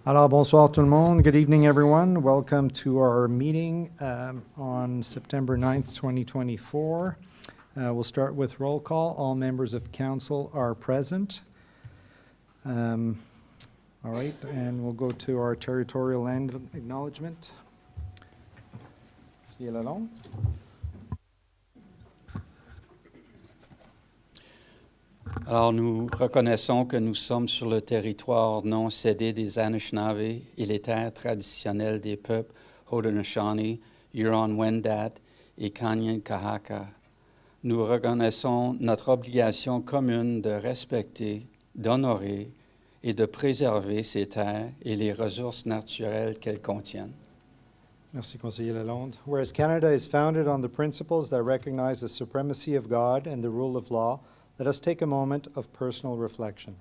Alors, bonsoir tout le monde. Good evening, everyone. Welcome to our meeting on September 9th, 2024. We'll start with roll call. All members of council are present. All right, and we'll go to our territorial land acknowledgement. Monsieur Lalonde. Alors, nous reconnaissons que nous sommes sur le territoire non cédé des Anishinaabe et les terres traditionnelles des peuples Haudenosaunee, Huron-Wendat et Kanien'kehá:ka. Nous reconnaissons notre obligation commune de respecter, d'honorer et de préserver ces terres et les ressources naturelles qu'elles contiennent. Merci, Conseiller Lalonde. Whereas Canada is founded on the principles that recognize the supremacy of God and the rule of law, let us take a moment of personal reflection.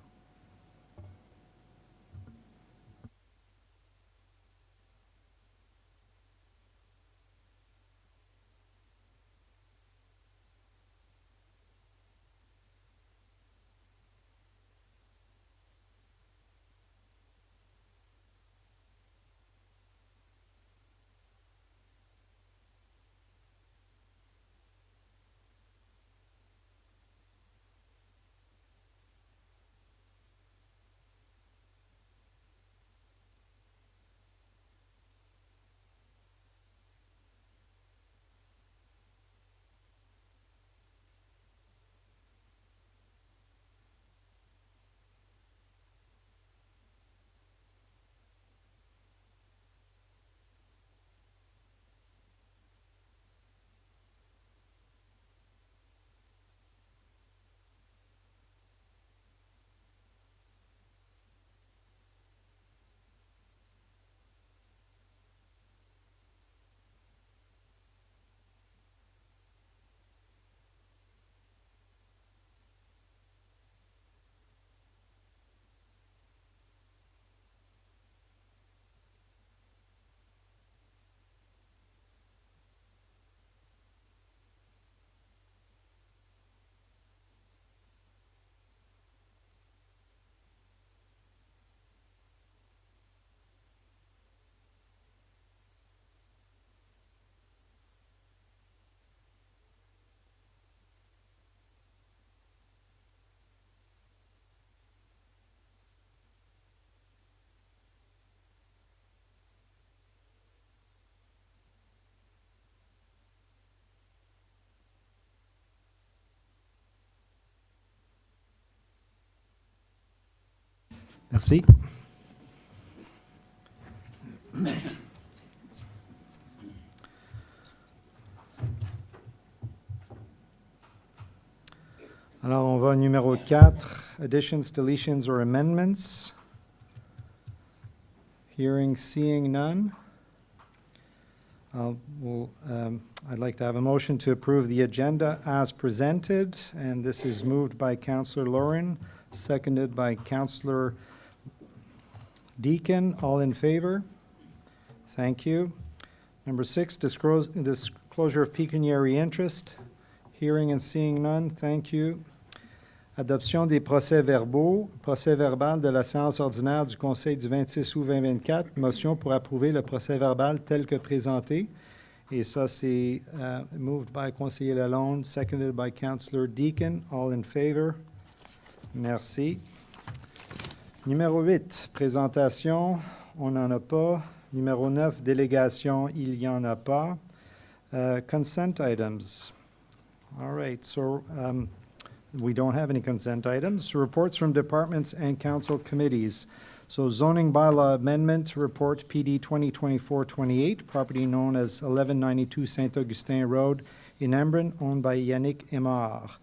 Merci. Alors, on va au numéro 4, additions, deletions, or amendments. Hearing, seeing none. I'd like to have a motion to approve the agenda as presented, and this is moved by Councillor Lauren, seconded by Councillor Deacon. All in favor? Thank you. Number 6, disclosure of pecuniary interest. Hearing and seeing none. Thank you. Adoption des procès-verbaux. Procès-verbal de la séance ordinaire du Conseil du 26 août 2024. Motion pour approuver le procès-verbal tel que présenté. Et ça, c'est moved by Conseiller Lalonde, seconded by Councillor Deacon. All in favor? Merci. Numéro 8, présentation. On n'en a pas. Numéro 9, délégation. Il n'y en a pas. Consent items. All right, so we don't have any consent items. Reports from departments and council committees. So zoning bylaw amendment report PD 2024-28, property known as 1192 Saint-Augustin Road in Embrun, owned by Yannik Emard.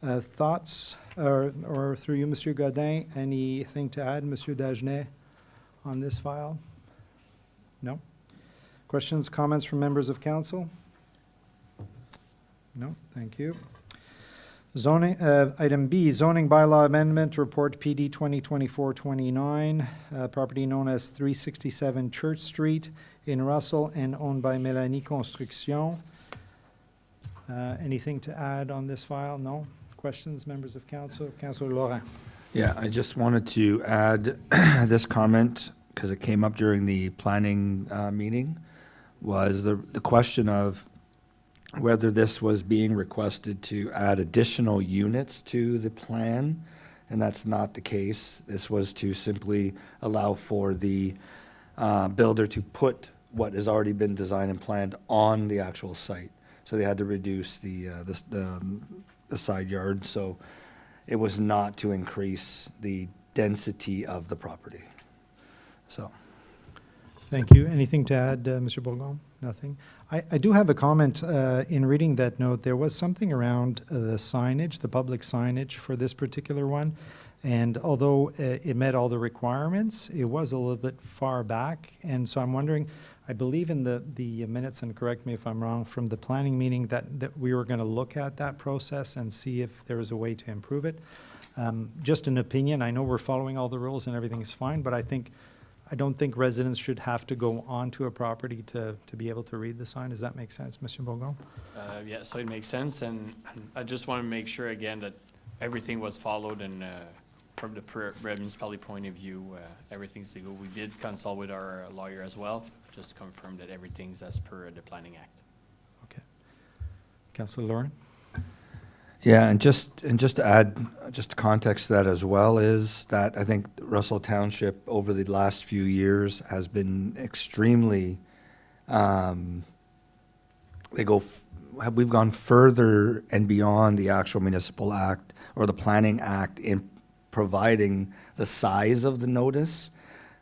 Thoughts, or through you, Monsieur Godin, anything to add, Monsieur Dagenet, on this file? No? Questions, comments from members of council? No, thank you. Zoning, item B, zoning bylaw amendment report PD 2024-29, property known as 367 Church Street in Russell and owned by Mélanie Construction. Anything to add on this file? No? Questions, members of council? Councillor Laurent. Yeah, I just wanted to add this comment because it came up during the planning meeting, was the question of whether this was being requested to add additional units to the plan, and that's not the case. This was to simply allow for the builder to put what has already been designed and planned on the actual site. So they had to reduce the side yard, so it was not to increase the density of the property. So. Thank you. Anything to add, Mr. Bourgon? Nothing. I do have a comment. In reading that note, there was something around the signage, the public signage for this particular one. And although it met all the requirements, it was a little bit far back. And so I'm wondering, I believe in the minutes, and correct me if I'm wrong, from the planning meeting that we were going to look at that process and see if there was a way to improve it. Just an opinion. I know we're following all the rules and everything is fine, but I don't think residents should have to go onto a property to be able to read the sign. Does that make sense, Mr. Bourgon? Yeah, so it makes sense, and I just want to make sure again that everything was followed, and from the municipality point of view, everything's legal. We did consult with our lawyer as well, just to confirm that everything's as per the Planning Act. Okay. Councillor Lauren? Yeah, and just to add just context to that as well is that I think Russell Township over the last few years has been extremely, we've gone further and beyond the actual municipal act or the planning act in providing the size of the notice.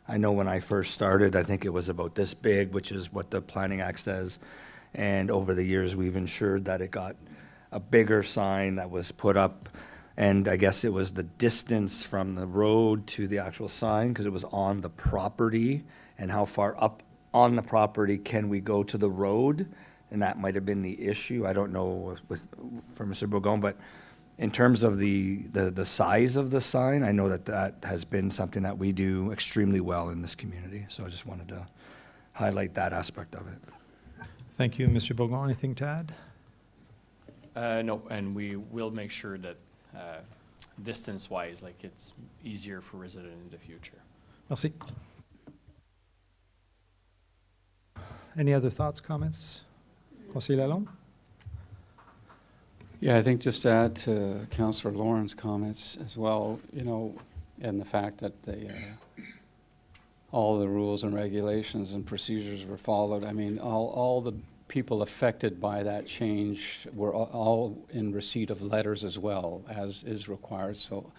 I know when I first started, I think it was about this big, which is what the planning act says. And over the years, we've ensured that it got a bigger sign that was put up, and I guess it was the distance from the road to the actual sign, because it was on the property, and how far up on the property can we go to the road, and that might have been the issue. I don't know for Mr. Bourgon, but in terms of the size of the sign, I know that has been something that we do extremely well in this community, so I just wanted to highlight that aspect of it. Thank you, Mr. Bourgon. Anything to add? No, and we will make sure that distance-wise, like it's easier for residents in the future. Merci. Any other thoughts, comments? Conseiller Lalonde? Yeah, I think just to add to Councillor Lauren's comments as well, you know, and the fact that all the rules and regulations and procedures were followed. I mean, all the people affected by that change were all in receipt of letters as well, as is required. So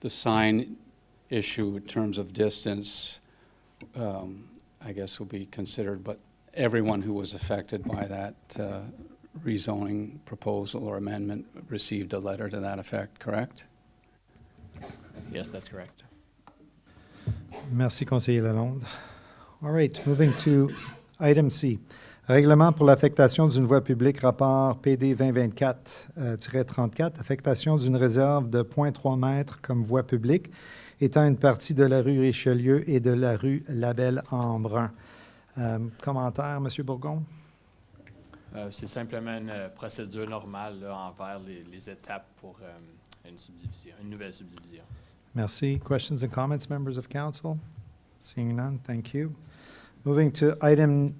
the sign issue in terms of distance, I guess, will be considered, but everyone who was affected by that rezoning proposal or amendment received a letter to that effect, correct? Yes, that's correct. Merci, Conseiller Lalonde. All right, moving to item C. Règlement pour l'affectation d'une voie publique, rapport PD 2024-34, affectation d'une réserve de 0.3 mètres comme voie publique, étant une partie de la rue Richelieu et de la rue Labelle Embrun. Commentaire, M. Bourgon? C'est simplement une procédure normale là, envers les étapes pour une nouvelle subdivision. Merci. Questions and comments, members of council? Seeing none, thank you. Moving to item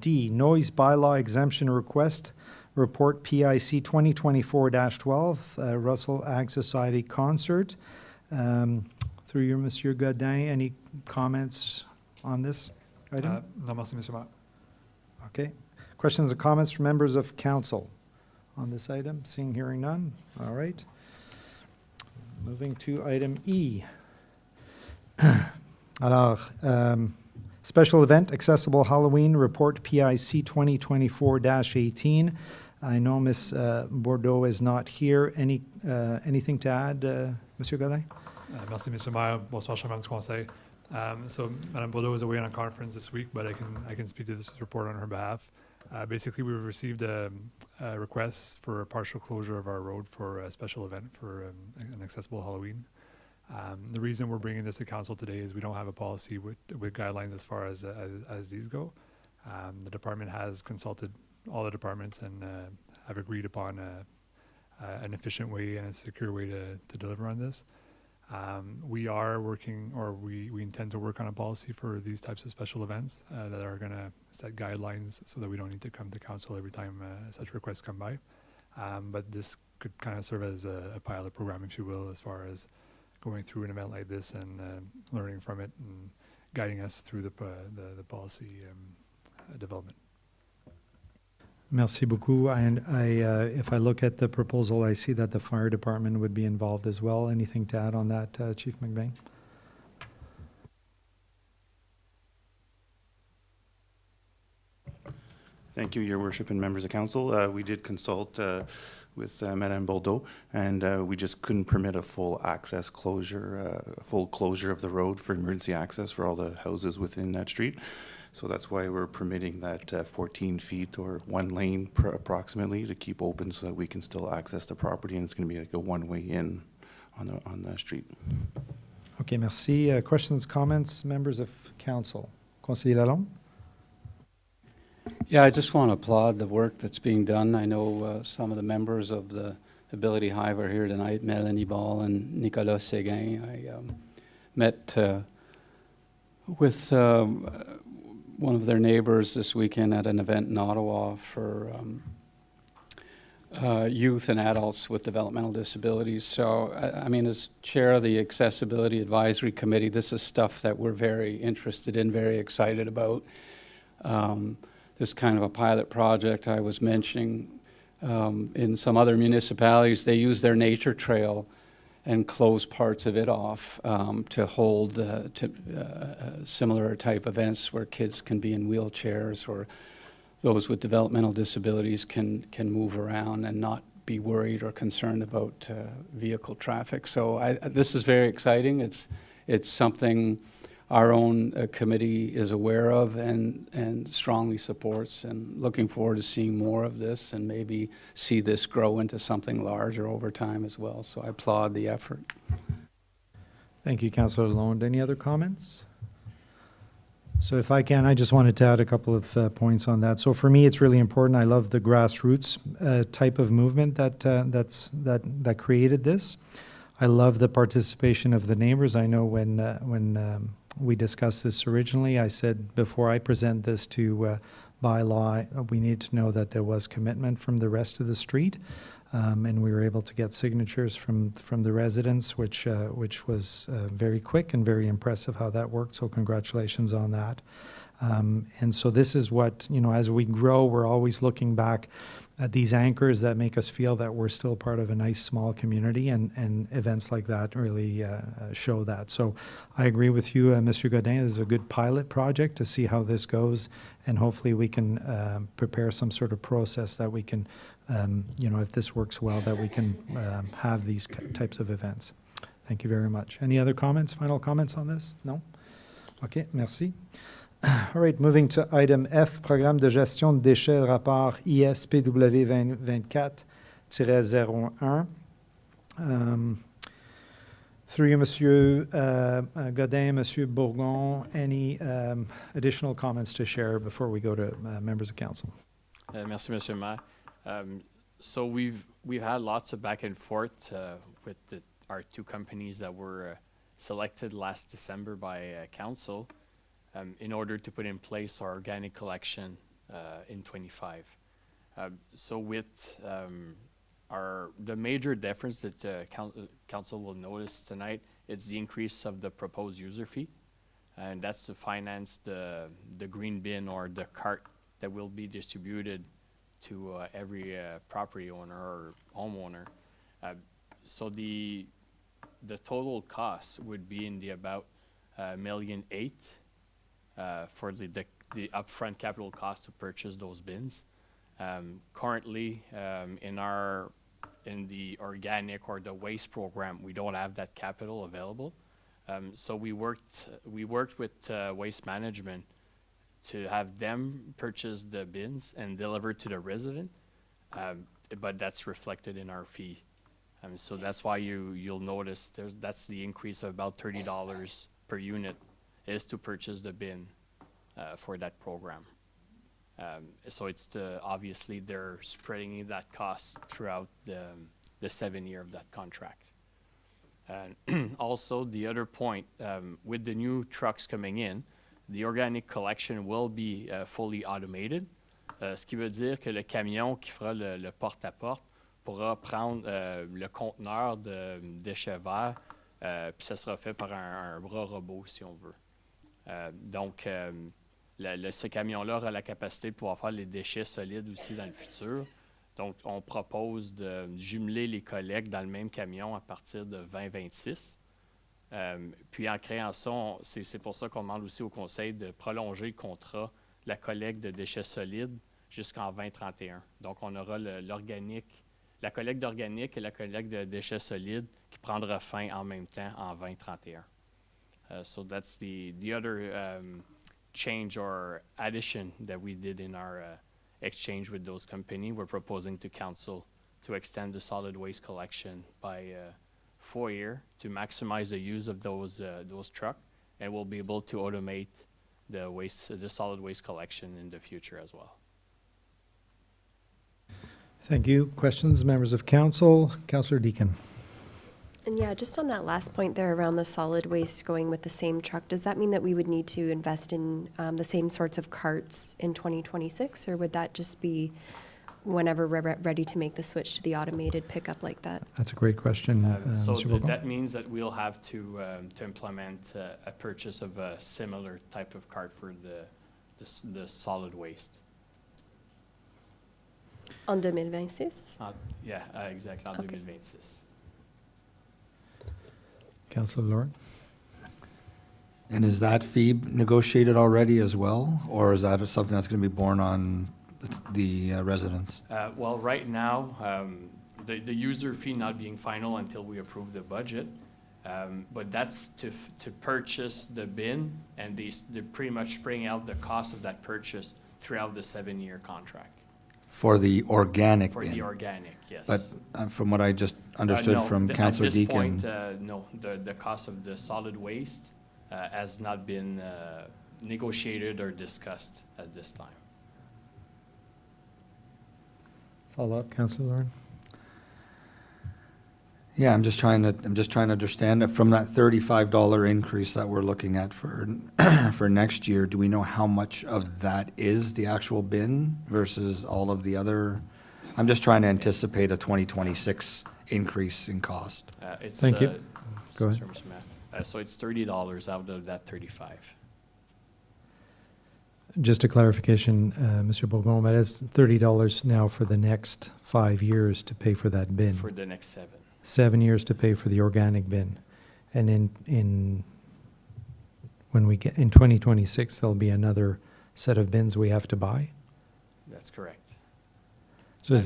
D, noise bylaw exemption request, report PIC 2024-12, Russell Ag Society concert. Through you, Monsieur Godin, any comments on this item? Non, merci, Monsieur Maire. Okay. Questions and comments from members of council on this item? Seeing, hearing none. All right. Moving to item E. Alors, special event, accessible Halloween report PIC 2024-18. I know Ms. Bordeaux is not here. Anything to add, Monsieur Godin? Merci, Monsieur Maire. Bonsoir, Chairman du Conseil. So, Madame Bordeaux is away on a conference this week, but I can speak to this report on her behalf. Basically, we received a request for a partial closure of our road for a special event for an accessible Halloween. The reason we're bringing this to council today is we don't have a policy with guidelines as far as these go. The department has consulted all the departments and have agreed upon an efficient way and a secure way to deliver on this. We are working, or we intend to work on a policy for these types of special events that are going to set guidelines so that we don't need to come to council every time such requests come by. But this could kind of serve as a pilot program, if you will, as far as going through an event like this and learning from it and guiding us through the policy development. Merci beaucoup. And if I look at the proposal, I see that the fire department would be involved as well. Anything to add on that, Chief McBain? Thank you, Your Worship and members of council. We did consult with Madame Bordeaux, and we just couldn't permit a full access closure, full closure of the road for emergency access for all the houses within that street. So that's why we're permitting that 14 feet or one lane approximately to keep open so that we can still access the property, and it's going to be like a one-way in on the street. Okay, merci. Questions, comments, members of council? Conseiller Lalonde? Yeah, I just want to applaud the work that's being done. I know some of the members of the Ability Hive are here tonight, Mélanie Ball and Nicolas Séguin. I met with one of their neighbors this weekend at an event in Ottawa for youth and adults with developmental disabilities. So, I mean, as chair of the Accessibility Advisory Committee, this is stuff that we're very interested in, very excited about. This kind of a pilot project I was mentioning in some other municipalities, they use their nature trail and close parts of it off to hold similar type events where kids can be in wheelchairs or those with developmental disabilities can move around and not be worried or concerned about vehicle traffic. So this is very exciting. It's something our own committee is aware of and strongly supports, and looking forward to seeing more of this and maybe see this grow into something larger over time as well. So I applaud the effort. Thank you, Councillor Lalonde. Any other comments? So if I can, I just wanted to add a couple of points on that. So for me, it's really important. I love the grassroots type of movement that created this. I love the participation of the neighbors. I know when we discussed this originally, I said before I present this to bylaw, we need to know that there was commitment from the rest of the street, and we were able to get signatures from the residents, which was very quick and very impressive how that worked. So congratulations on that. And so this is what, as we grow, we're always looking back at these anchors that make us feel that we're still part of a nice small community, and events like that really show that. So I agree with you, Mr. Godin. This is a good pilot project to see how this goes, and hopefully we can prepare some sort of process that we can, if this works well, that we can have these types of events. Thank you very much. Any other comments, final comments on this? No? Okay, merci. All right, moving to item F, Programme de gestion de déchets, rapport ISPW 2024-01. Through you, Monsieur Godin, Monsieur Bourgon, any additional comments to share before we go to members of council? Merci, Monsieur Maire. So we've had lots of back and forth with our two companies that were selected last December by council in order to put in place our organic collection in 25. So with the major difference that council will notice tonight, it's the increase of the proposed user fee, and that's to finance the green bin or the cart that will be distributed to every property owner or homeowner. So the total cost would be in the about $1.8 million for the upfront capital cost to purchase those bins. Currently, in the organic or the waste program, we don't have that capital available. So we worked with Waste Management to have them purchase the bins and deliver to the resident, but that's reflected in our fee. So that's why you'll notice that's the increase of about $30 per unit is to purchase the bin for that program. So it's obviously they're spreading that cost throughout the 7 year of that contract. Also, the other point, with the new trucks coming in, the organic collection will be fully automated, ce qui veut dire que le camion qui fera le porte-à-porte pourra prendre le conteneur de déchets verts, puis ça sera fait par un bras robot, si on veut. Donc, ce camion-là aura la capacité de pouvoir faire les déchets solides aussi dans le futur. Donc, on propose de jumeler les collectes dans le même camion à partir de 2026. Puis, en créant ça, c'est pour ça qu'on demande aussi au Conseil de prolonger le contrat de la collecte de déchets solides jusqu'en 2031. Donc, on aura l'organique, la collecte d'organique et la collecte de déchets solides qui prendra fin en même temps en 2031. So that's the other change or addition that we did in our exchange with those companies. We're proposing to council to extend the solid waste collection by 4 years to maximize the use of those trucks, and we'll be able to automate the solid waste collection in the future as well. Thank you. Questions, members of council? Councillor Deacon. And yeah, just on that last point there around the solid waste going with the same truck, does that mean that we would need to invest in the same sorts of carts in 2026, or would that just be whenever we're ready to make the switch to the automated pickup like that? That's a great question, So Mr. Bourgon. that means that we'll have to implement a purchase of a similar type of cart for the solid waste. En 2026? Yeah, exactly, en Okay. 2026. Councillor Lauren. And is that fee negotiated already as well, or is that something that's going to be borne on the residents? Well, right now, the user fee not being final until we approve the budget, but that's to purchase the bin, and they're pretty much spreading out the cost of that purchase throughout the 7-year contract. For the organic For bin? the organic, yes. But from what I just understood No, from Councillor At this Deacon. point, no, the cost of the solid waste has not been negotiated or discussed at this time. Follow up, Councillor Lauren. Yeah, I'm just trying to understand that from that $35 increase that we're looking at for for next year, do we know how much of that is the actual bin versus all of the other? I'm just trying to anticipate a 2026 increase in cost. It's, Thank you. Go ahead. sorry, Mr. Mayor. So it's $30 out of that 35. Just a clarification, Mr. Bourgon, that is $30 now for the next 5 years to pay for that bin. For the next 7. 7 years to pay for the organic bin. And when we get, in 2026, there'll be another set of bins we have to buy? That's correct. So is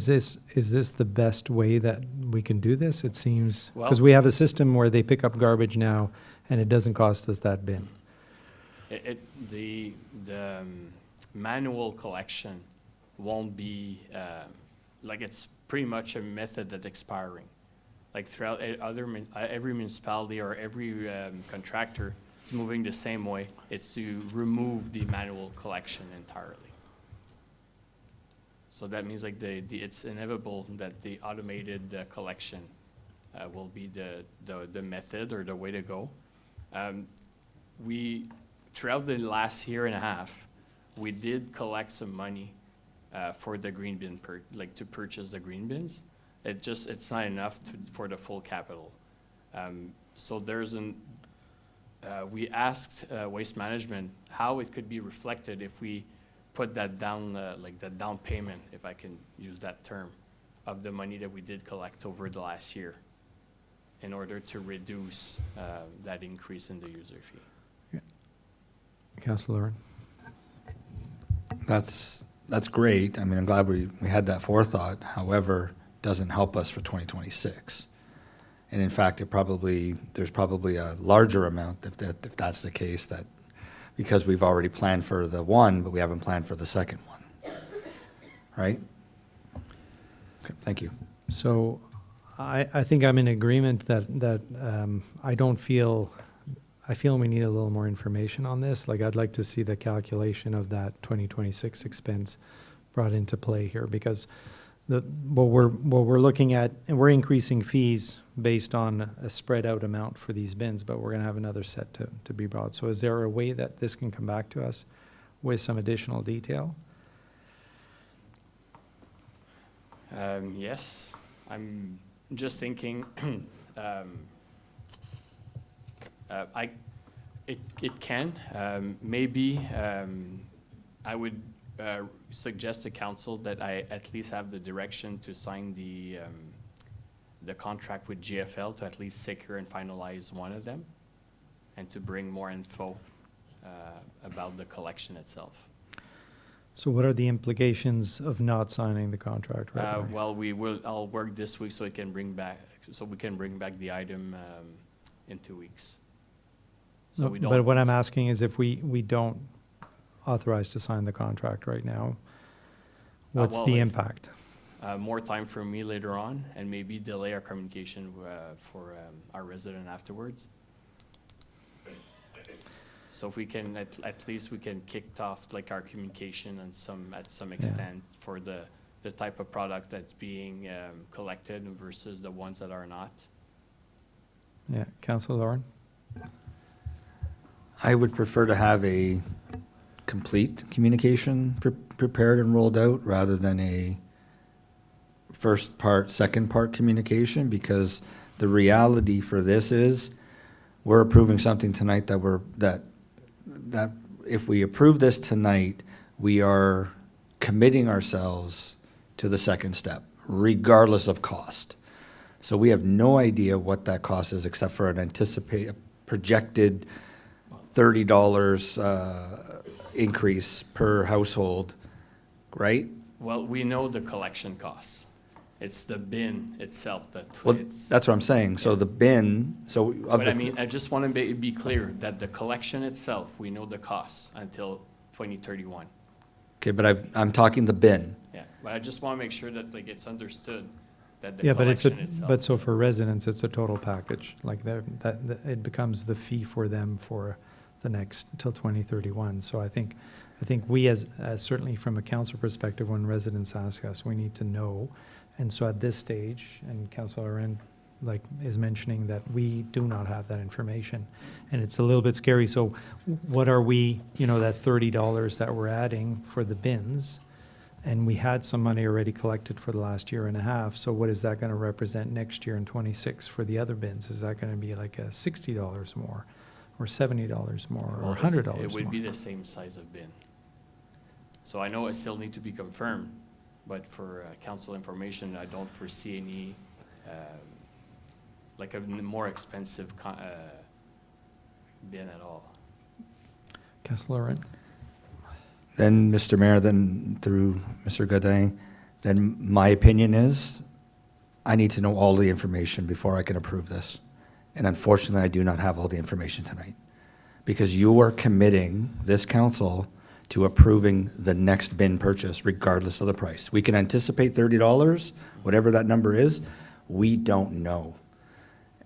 this the best way that we can do this? It seems, because Well- we have a system where they pick up garbage now, and it doesn't cost us that bin. The manual collection won't be, like it's pretty much a method that's expiring. Like throughout every municipality or every contractor is moving the same way. It's to remove the manual collection entirely. So that means like it's inevitable that the automated collection will be the method or the way to go. Throughout the last year and a half, we did collect some money for the green bin, to purchase the green bins. It's not enough for the full capital. So we asked Waste Management how it could be reflected if we put that down, like the down payment, if I can use that term, of the money that we did collect over the last year in order to reduce that increase in the user fee. Councillor Lauren. That's great. I mean, I'm glad we had that forethought. However, doesn't help us for 2026. And in fact, there's probably a larger amount if that's the case, that because we've already planned for the one, but we haven't planned for the second one. Right? Okay, thank you. So I think I'm in agreement that I feel we need a little more information on this. Like, I'd like to see the calculation of that 2026 expense brought into play here, because what we're looking at, and we're increasing fees based on a spread out amount for these bins, but we're gonna have another set to be brought. So is there a way that this can come back to us with some additional detail? Yes, I'm just thinking, it can, maybe, I would suggest to council that I at least have the direction to sign the contract with GFL to at least secure and finalize one of them, and to bring more info about the collection itself. So what are the implications of not signing the contract right away? Well, I'll work this week so we can bring back the item in 2 weeks. So No, we don't. but what I'm asking is if we don't authorize to sign the contract right now, what's well, the if- impact? More time for me later on, and maybe delay our communication for our resident afterwards. So if we can, at least we can kick off like our communication and at some extent for the type of product that's being collected versus the ones that are not. Yeah, Councillor Lauren? I would prefer to have a complete communication prepared and rolled out rather than a first part, second part communication, because the reality for this is we're approving something tonight that if we approve this tonight, we are committing ourselves to the second step, regardless of cost. So we have no idea what that cost is except for a projected $30 increase per household, right? Well, we know the collection costs. It's the bin itself that Well, it's. that's what I'm saying. So the bin, so of But I the, mean, I just want to be clear that the collection itself, we know the costs until 2031. okay, but I'm talking the bin. Yeah, but I just want to make sure that like it's understood that the Yeah, but it's a, collection itself. but so for residents, it's a total package, like that it becomes the fee for them for the next, till 2031. So I think we as certainly from a council perspective, when residents ask us, we need to know. And so at this stage, and Councillor Aron is mentioning that we do not have that information, and it's a little bit scary. So what are we, that $30 that we're adding for the bins, and we had some money already collected for the last year and a half, so what is that going to represent next year in 26 for the other bins? Is that going to be like a $60 more, or $70 more, or Well, $100 more? It would be the same size of bin. So I know it still need to be confirmed, but for council information, I don't foresee any, like a more expensive bin at all. Councillor Aron? Then, Mr. Mayor, then through Mr. Godin, then my opinion is I need to know all the information before I can approve this. And unfortunately, I do not have all the information tonight. Because you are committing this council to approving the next bin purchase regardless of the price. We can anticipate $30, whatever that number is, we don't know.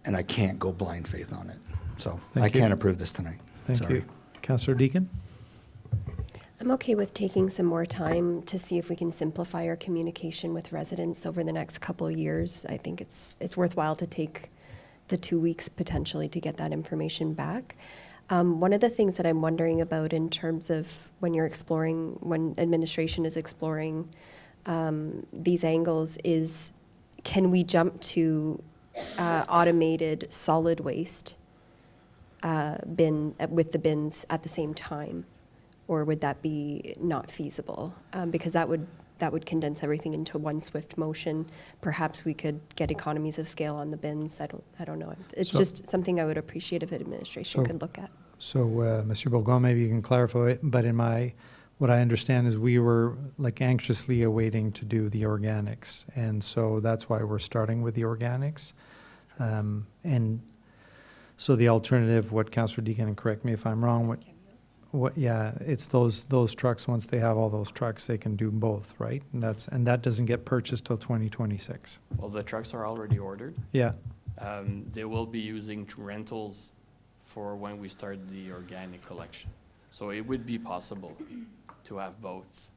And I can't go blind faith on it. So Thank I you. can't approve this tonight. Thank Sorry. you. Councillor Deacon? I'm okay with taking some more time to see if we can simplify our communication with residents over the next couple of years. I think it's worthwhile to take the 2 weeks potentially to get that information back. One of the things that I'm wondering about in terms of when administration is exploring these angles is, can we jump to automated solid waste bin with the bins at the same time? Or would that be not feasible? Because that would condense everything into one swift motion. Perhaps we could get economies of scale on the bins. I don't know. It's So- just something I would appreciate if administration So- could look at. So, Monsieur Bourgon, maybe you can clarify it, but what I understand is we were anxiously awaiting to do the organics. And so that's why we're starting with the organics. And so the alternative, what Councillor Deacon, and correct me if I'm wrong, it's those trucks, once they have all those trucks, they can do both, right? And that doesn't get purchased till 2026. Well, the trucks are already ordered. Yeah, They will be using rentals for when we start the organic collection. So it would be possible to have both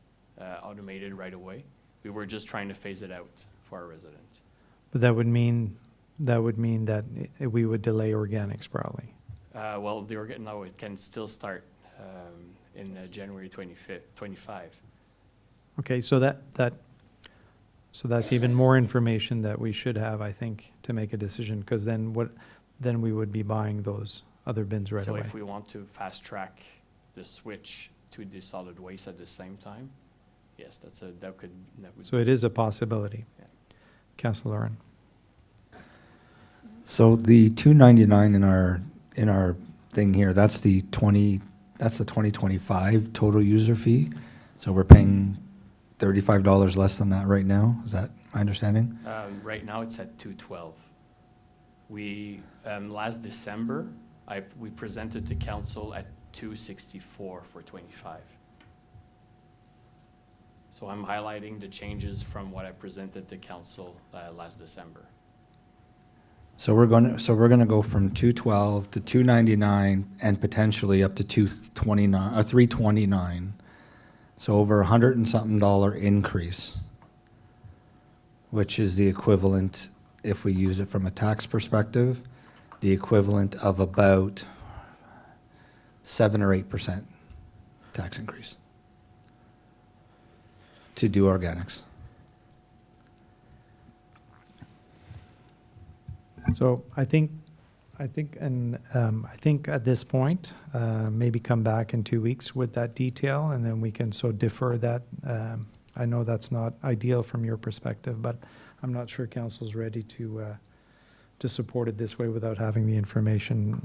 automated right away. We were just trying to phase it out for our residents. But that would mean that we would delay organics probably. Well, no, it can still start in January 25. Okay, so that's even more information that we should have, I think, to make a decision, because then we would be buying those other bins right So away. if we want to fast track the switch to the solid waste at the same time, yes, that would. So it is a possibility. Yeah. Councillor Lauren. So the $2.99 in our thing here, that's the 2025 total user fee. So we're paying $35 less than that right now. Is that my understanding? Right now, it's at 212. We, last December, we presented to council at 264 for 25. So I'm highlighting the changes from what I presented to council last December. So we're gonna go from 212 to 299 and potentially up to 229 or 329. So over $100 and something increase, which is the equivalent, if we use it from a tax perspective, the equivalent of about 7 or 8% tax increase to do organics. So I think at this point, maybe come back in 2 weeks with that detail, and then we can defer that. I know that's not ideal from your perspective, but I'm not sure council's ready to support it this way without having the information.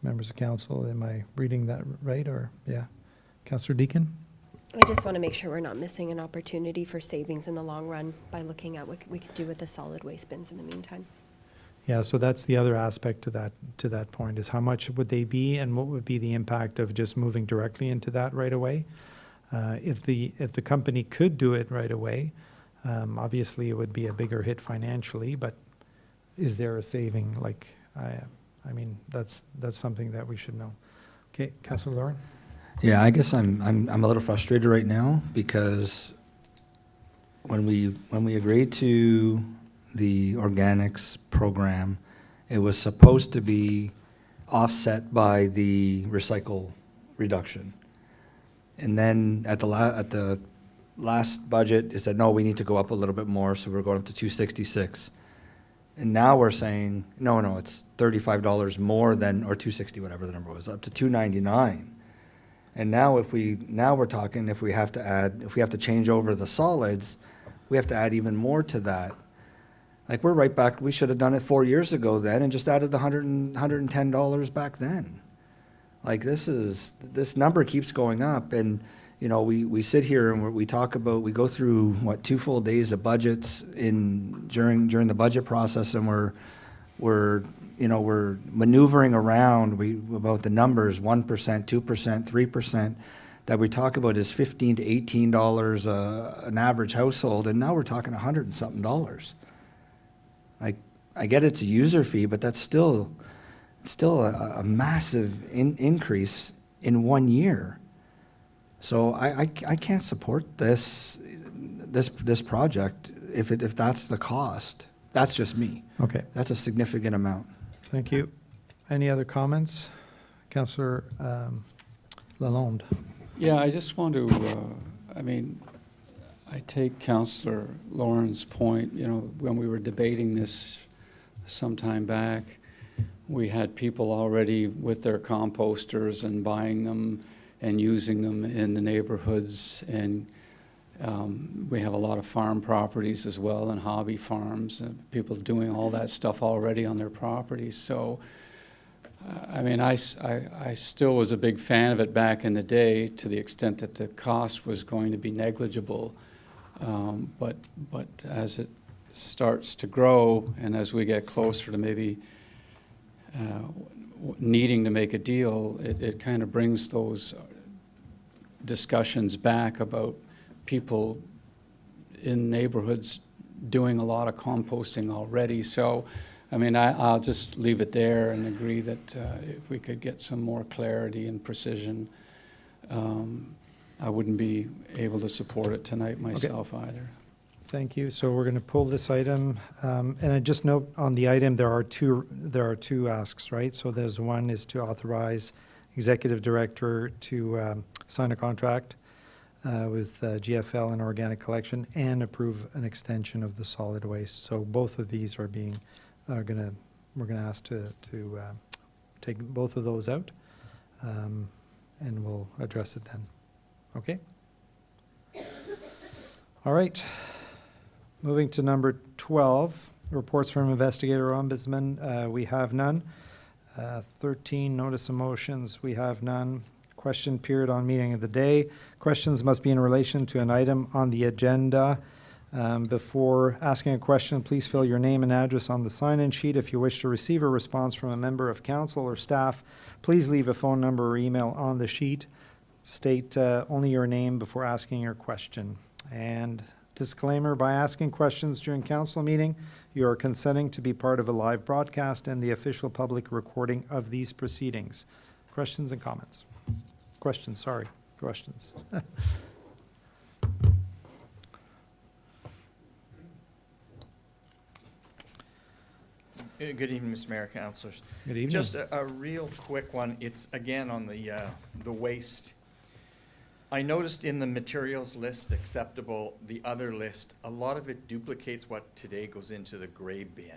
Members of council, am I reading that right, or, yeah? Councillor Deakin? I just want to make sure we're not missing an opportunity for savings in the long run by looking at what we could do with the solid waste bins in the meantime. Yeah, so that's the other aspect to that point, is how much would they be, and what would be the impact of just moving directly into that right away? If the company could do it right away, obviously it would be a bigger hit financially, but is there a saving? Like, I mean, that's something that we should know. Okay, Councillor Lauren? Yeah, I guess I'm a little frustrated right now because when we agreed to the organics program, it was supposed to be offset by the recycle reduction. And then at the last budget, it said, no, we need to go up a little bit more, so we're going up to 266. And now we're saying, no, it's $35 more than, or 260, whatever the number was, up to 299. And now we're talking, if we have to change over the solids, we have to add even more to that. Like, we're right back, we should have done it 4 years ago then and just added the $110 back then. Like, this number keeps going up, and, you know, we sit here and we talk about, we go through, 2 full days of budgets during the budget process, and we're maneuvering around about the numbers, 1%, 2%, 3%, that we talk about is $15 to $18 an average household, and now we're talking $100 and something dollars. I get it's a user fee, but that's still a massive increase in 1 year. So I can't support this project if that's the cost. That's just me. Okay, That's a significant amount. thank you. Any other comments? Councillor Lalonde? Yeah, I just want to, I take Councillor Lauren's point. You know, when we were debating this some time back, we had people already with their composters and buying them and using them in the neighborhoods, and we have a lot of farm properties as well, and hobby farms, and people doing all that stuff already on their properties. So, I still was a big fan of it back in the day, to the extent that the cost was going to be negligible. But as it starts to grow, and as we get closer to maybe needing to make a deal, it kind of brings those discussions back about people in neighborhoods doing a lot of composting already. So, I'll just leave it there and agree that if we could get some more clarity and precision, I wouldn't be able to support it tonight myself either. Thank you. So we're going to pull this item. And I just note on the item, there are two asks, right? So there's one is to authorize executive director to sign a contract with GFL and Organic Collection and approve an extension of the solid waste. So both of these we're going to ask to take both of those out. And we'll address it then. Okay? All right. Moving to number 12, reports from investigator or ombudsman. We have none. 13, notice of motions. We have none. Question period on meeting of the day. Questions must be in relation to an item on the agenda. Before asking a question, please fill your name and address on the sign-in sheet. If you wish to receive a response from a member of council or staff, please leave a phone number or email on the sheet. State only your name before asking your question. And disclaimer, by asking questions during council meeting, you are consenting to be part of a live broadcast and the official public recording of these proceedings. Questions and comments? Questions. Good evening, Mr. Mayor, councilors. Good evening. Just a real quick one. It's again on the waste. I noticed in the materials list acceptable, the other list, a lot of it duplicates what today goes into the gray bin.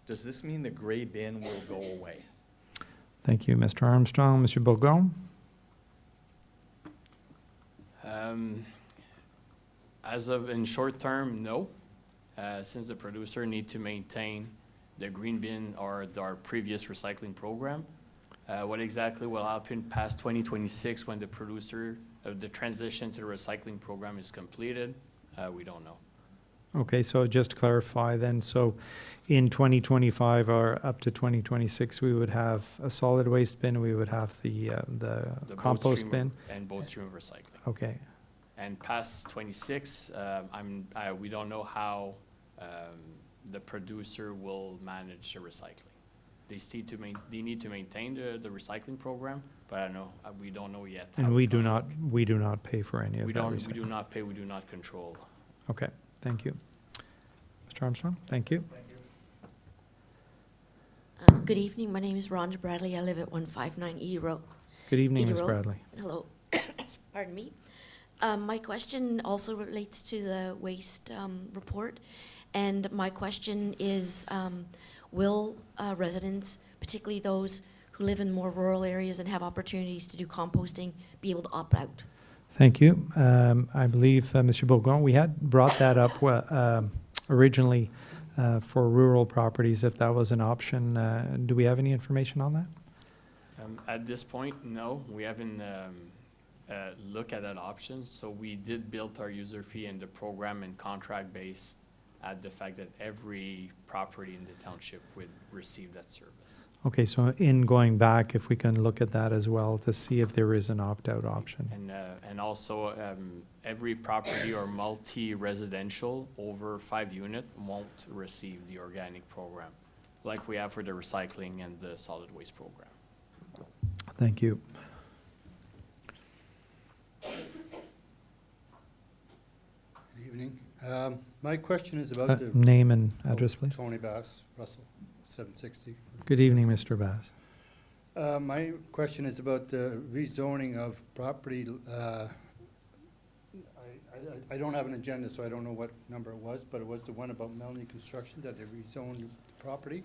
Does this mean the gray bin will go away? Thank you, Mr. Armstrong. Mr. Bourgon? As of in short term, no, since the producer need to maintain the green bin or our previous recycling program. What exactly will happen past 2026 when the producer of the transition to the recycling program is completed, we don't know. Okay, so just to clarify then, so in 2025 or up to 2026, we would have a solid waste bin, we would have the The both compost stream bin? And both stream of recycling. Okay, And past 26, we don't know how the producer will manage the recycling. They need to maintain the recycling program, but I don't know, we don't know yet. how and it's we do gonna not work. pay for any of We that don't, we recycling? do not pay, we do not control. Okay, thank you. Mr. Armstrong, thank you. Good evening. My name is Rhonda Bradley. I live at 159 E Road. Good evening, Either Ms. road. Bradley. Hello. Pardon me. My question also relates to the waste report. And my question is, will residents, particularly those who live in more rural areas and have opportunities to do composting, be able to opt out? Thank you. I believe, Mr. Bourgon, we had brought that up originally for rural properties, if that was an option. Do we have any information on that? At this point, no, we haven't looked at that option. So we did build our user fee and the program and contract based at the fact that every property in the township would receive that service. Okay, so in going back, if we can look at that as well to see if there is an opt-out option. And also, every property or multi-residential over 5 unit won't receive the organic program, like we have for the recycling and the solid waste program. Thank you. Good evening. My question is about the... Name and address, please. Tony Bass, Russell, 760. Good evening, Mr. Bass. My question is about the rezoning of property. I don't have an agenda, so I don't know what number it was, but it was the one about Mélanie Construction that they rezoned the property.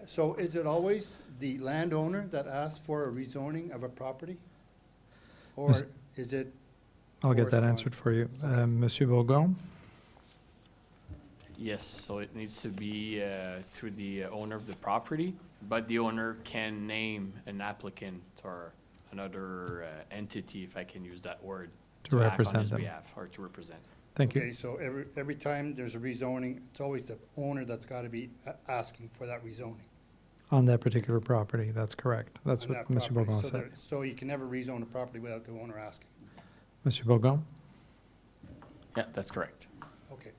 So is it always the landowner that asks for a rezoning of a property? Or is it... I'll get that correspond- answered for you. Monsieur Bourgon? Yes, so it needs to be through the owner of the property, but the owner can name an applicant or another entity, if I can use that word, To act on represent his them. behalf or to represent. Thank Okay, you. so every time there's a rezoning, it's always the owner that's got to be asking for that rezoning. On that particular property, that's correct. That's on what that Mr. property. Bourgon So said. there- So you can never rezone a property without the owner asking. Monsieur Bourgon? Yeah, that's correct. Okay.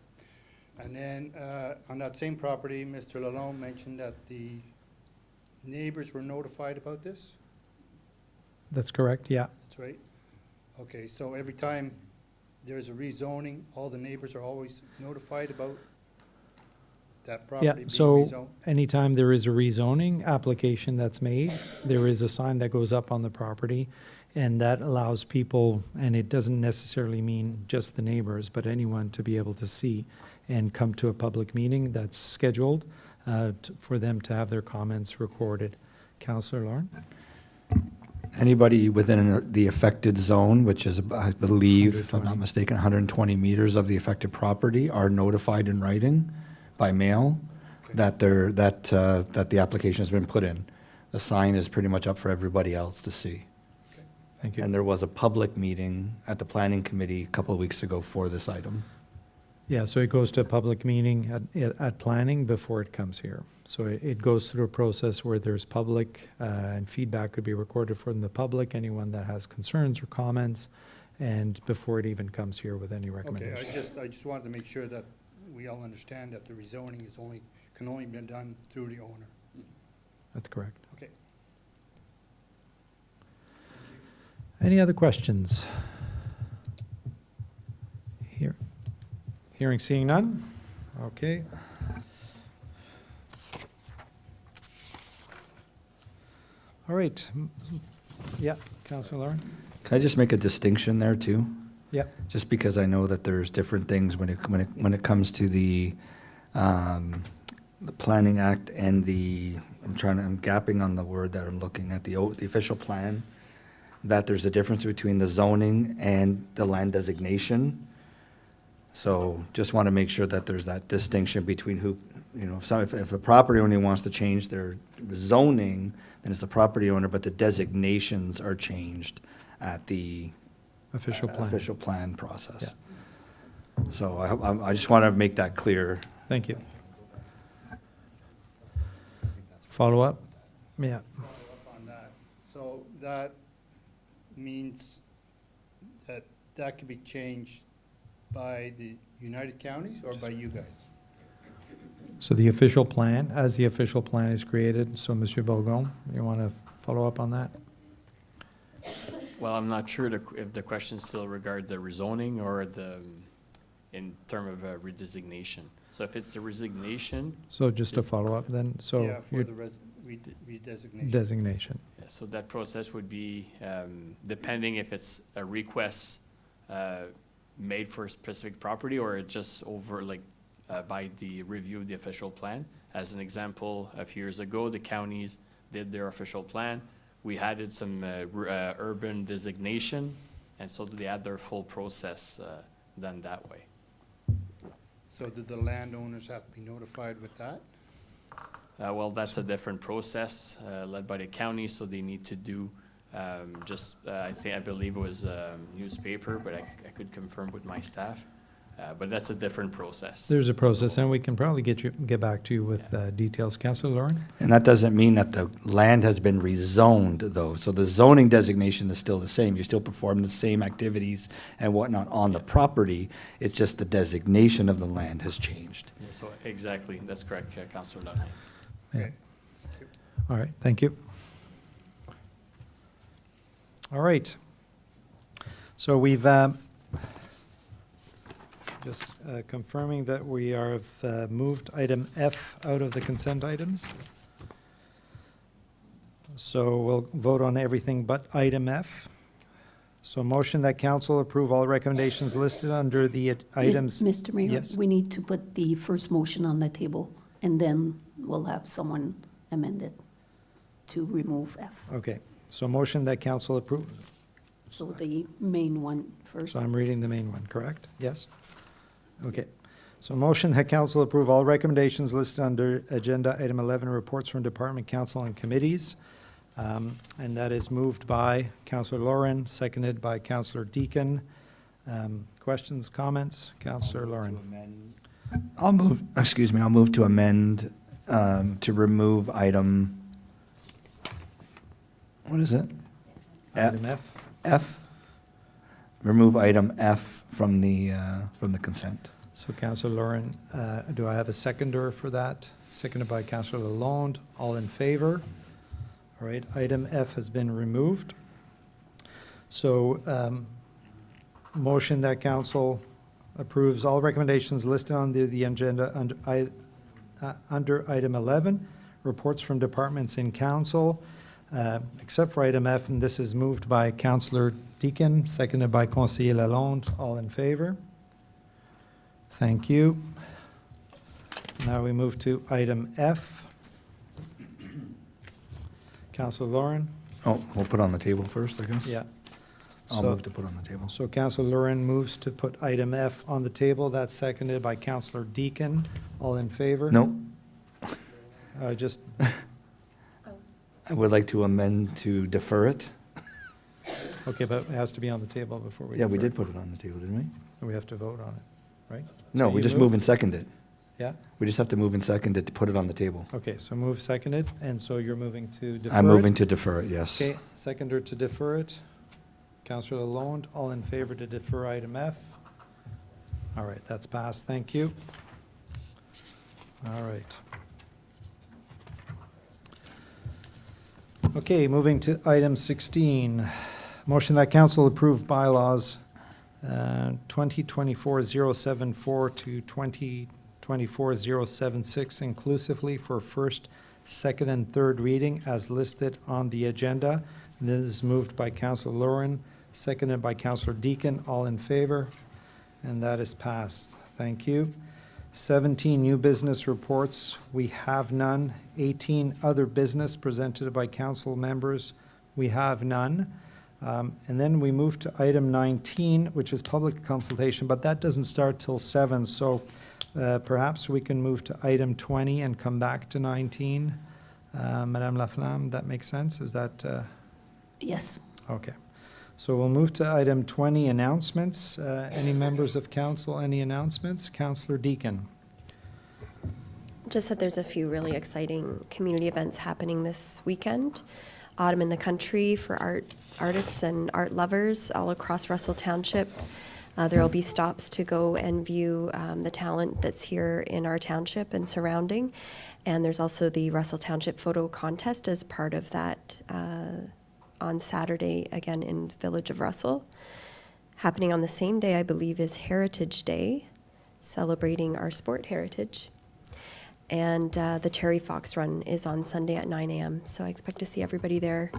And then, on that same property, Mr. Lalonde mentioned that the neighbors were notified about this? That's correct, yeah. That's right? Okay, so every time there's a rezoning, all the neighbors are always notified about that Yeah, property being so rezoned? anytime there is a rezoning application that's made, there is a sign that goes up on the property, and that allows people, and it doesn't necessarily mean just the neighbors, but anyone to be able to see and come to a public meeting that's scheduled for them to have their comments recorded. Councillor Lauren? Anybody within the affected zone, which is, I believe, if I'm not 120. mistaken, 120 meters of the affected property, are notified in writing by mail that that the application has been put in. The sign is pretty much up for everybody else to see. Thank you. And there was a public meeting at the planning committee a couple of weeks ago for this item. Yeah, so it goes to a public meeting at planning before it comes here. So it goes through a process where there's public, and feedback could be recorded from the public, anyone that has concerns or comments, and before it even comes here with any Okay, recommendations. I just wanted to make sure that we all understand that the rezoning can only be done through the owner. That's correct. Okay. Any other questions? Hearing, seeing none? Okay. All right. Yeah, Councilor Lauren? Can I just make a distinction there too? Yeah. Just because I know that there's different things when it comes to the Planning Act and I'm gapping on the word that I'm looking at, the official plan, that there's a difference between the zoning and the land designation. So just want to make sure that there's that distinction between who, if a property owner wants to change their zoning, then it's the property owner, but the designations are changed at the Official plan. official plan process. So I just want to make that clear. Thank you. Follow up? Yeah. Follow up on that. So that means that could be changed by the United Counties or by you guys? So the official plan, as the official plan is created, so Monsieur Bourgon, you want to follow up on that? Well, I'm not sure if the question still regard the rezoning or in term of redesignation. So if it's the resignation, So just to follow up then, so Yeah, for your the redesignation. designation. yeah, so that process would be, depending if it's a request made for a specific property or it just over by the review of the official plan. As an example, a few years ago, the counties did their official plan. We added some urban designation, and so they had their full process done that way. So did the landowners have to be notified with that? Well, that's a different process led by the county, so they need to do I believe it was a newspaper, but I could confirm with my staff. But that's a different process. There's a process, and we can probably get back to you with details. Councilor Lauren? And that doesn't mean that the land has been rezoned, though. So the zoning designation is still the same. You still perform the same activities and whatnot on the property. It's just the designation of the land has changed. Yeah, so exactly, that's correct, Councilor Dunn. Yeah. All right, thank you. All right. So we've just confirming that we have moved item F out of the consent items. So we'll vote on everything but item F. So motion that council approve all recommendations listed under the items. Mr. Mayor, Yes. we need to put the first motion on the table, and then we'll have someone amend it to remove F. Okay, so motion that council approve. So the main one first. So I'm reading the main one, correct? Yes? Okay. So motion that council approve all recommendations listed under agenda item 11, reports from department, council, and committees. And that is moved by Councillor Lauren, seconded by Councillor Deacon. Questions, comments? Councillor Lauren. I'll move to amend, to remove item, what is it? Item F. F? Remove item F from the consent. So Councillor Lauren, do I have a seconder for that? Seconded by Councillor Lalonde. All in favor? All right, item F has been removed. So motion that council approves all recommendations listed on the agenda under item 11, reports from departments in council, except for item F, and this is moved by Councillor Deakin, seconded by Conseiller Lalonde. All in favor? Thank you. Now we move to item F. Councillor Lauren? Oh, we'll put it on the table first, I guess? Yeah. I'll So- move to put on the table. So Councillor Lauren moves to put item F on the table. That's seconded by Councillor Deakin. All in favor? No, Just, I would like to amend to defer it. okay, but it has to be on the table before we. Yeah, we defer. did put it on the table, didn't we? We have to vote on it, right? No, So we you just move? move and second it. Yeah? We just have to move and second it to put it on the table. Okay, so move seconded, and so you're moving to defer I'm it? moving to defer it, yes. Okay, seconder to defer it. Councillor Lalonde, all in favor to defer item F? All right, that's passed. Thank you. All right. Okay, moving to item 16. Motion that council approve bylaws 2024-074 to 2024-076 inclusively for first, second, and third reading as listed on the agenda. This is moved by Councillor Lauren, seconded by Councillor Deakin. All in favor? And that is passed. Thank you. 17 new business reports. We have none. 18 other business presented by council members. We have none. And then we move to item 19, which is public consultation, but that doesn't start till 7. So perhaps we can move to item 20 and come back to 19. Madame Laflamme, that makes sense? Is that? Yes. Okay. So we'll move to item 20, announcements. Any members of council, any announcements? Councillor Deakin. Just that there's a few really exciting community events happening this weekend. Autumn in the Country for artists and art lovers all across Russell Township. There will be stops to go and view the talent that's here in our township and surrounding. And there's also the Russell Township Photo Contest as part of that on Saturday, again in Village of Russell. Happening on the same day, I believe, is Heritage Day, celebrating our sport heritage. And the Terry Fox Run is on Sunday at 9 a.m. So I expect to see everybody there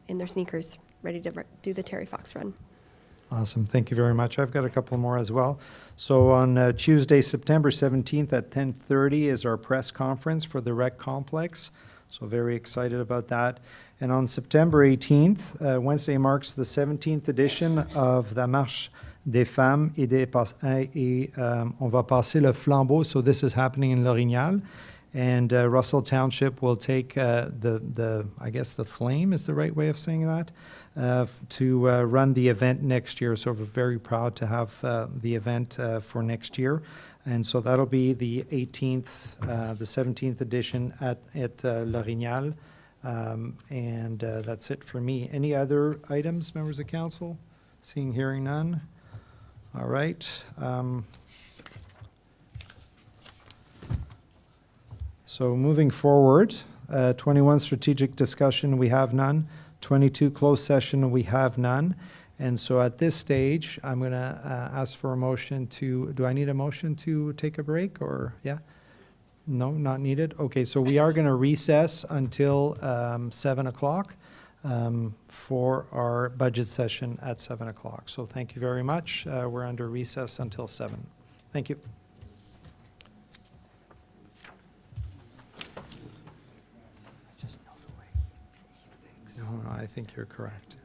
in their sneakers, ready to do the Terry Fox Run. Awesome. Thank you very much. I've got a couple more as well. So on Tuesday, September 17th at 10:30 is our press conference for the Rec Complex. So very excited about that. And on September 18th, Wednesday marks the 17th edition of the Marche des Femmes et on va passer le flambeau. So this is happening in L'Orignal. And Russell Township will take I guess the flame is the right way of saying that, to run the event next year. So we're very proud to have the event for next year. And so that'll be the 18th, the 17th edition at L'Orignal. And that's it for me. Any other items, members of council? Seeing, hearing none. All right. So moving forward, 21 strategic discussion, we have none. 22 closed session, we have none. And so at this stage, I'm going to ask for a motion to, do I need a motion to take a break or, yeah? No, not needed. Okay, so we are going to recess until 7 o'clock for our budget session at 7 o'clock. So thank you very much. We're under recess until 7. Thank you. No, I think you're correct.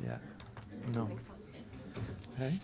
Yeah. No. Hey?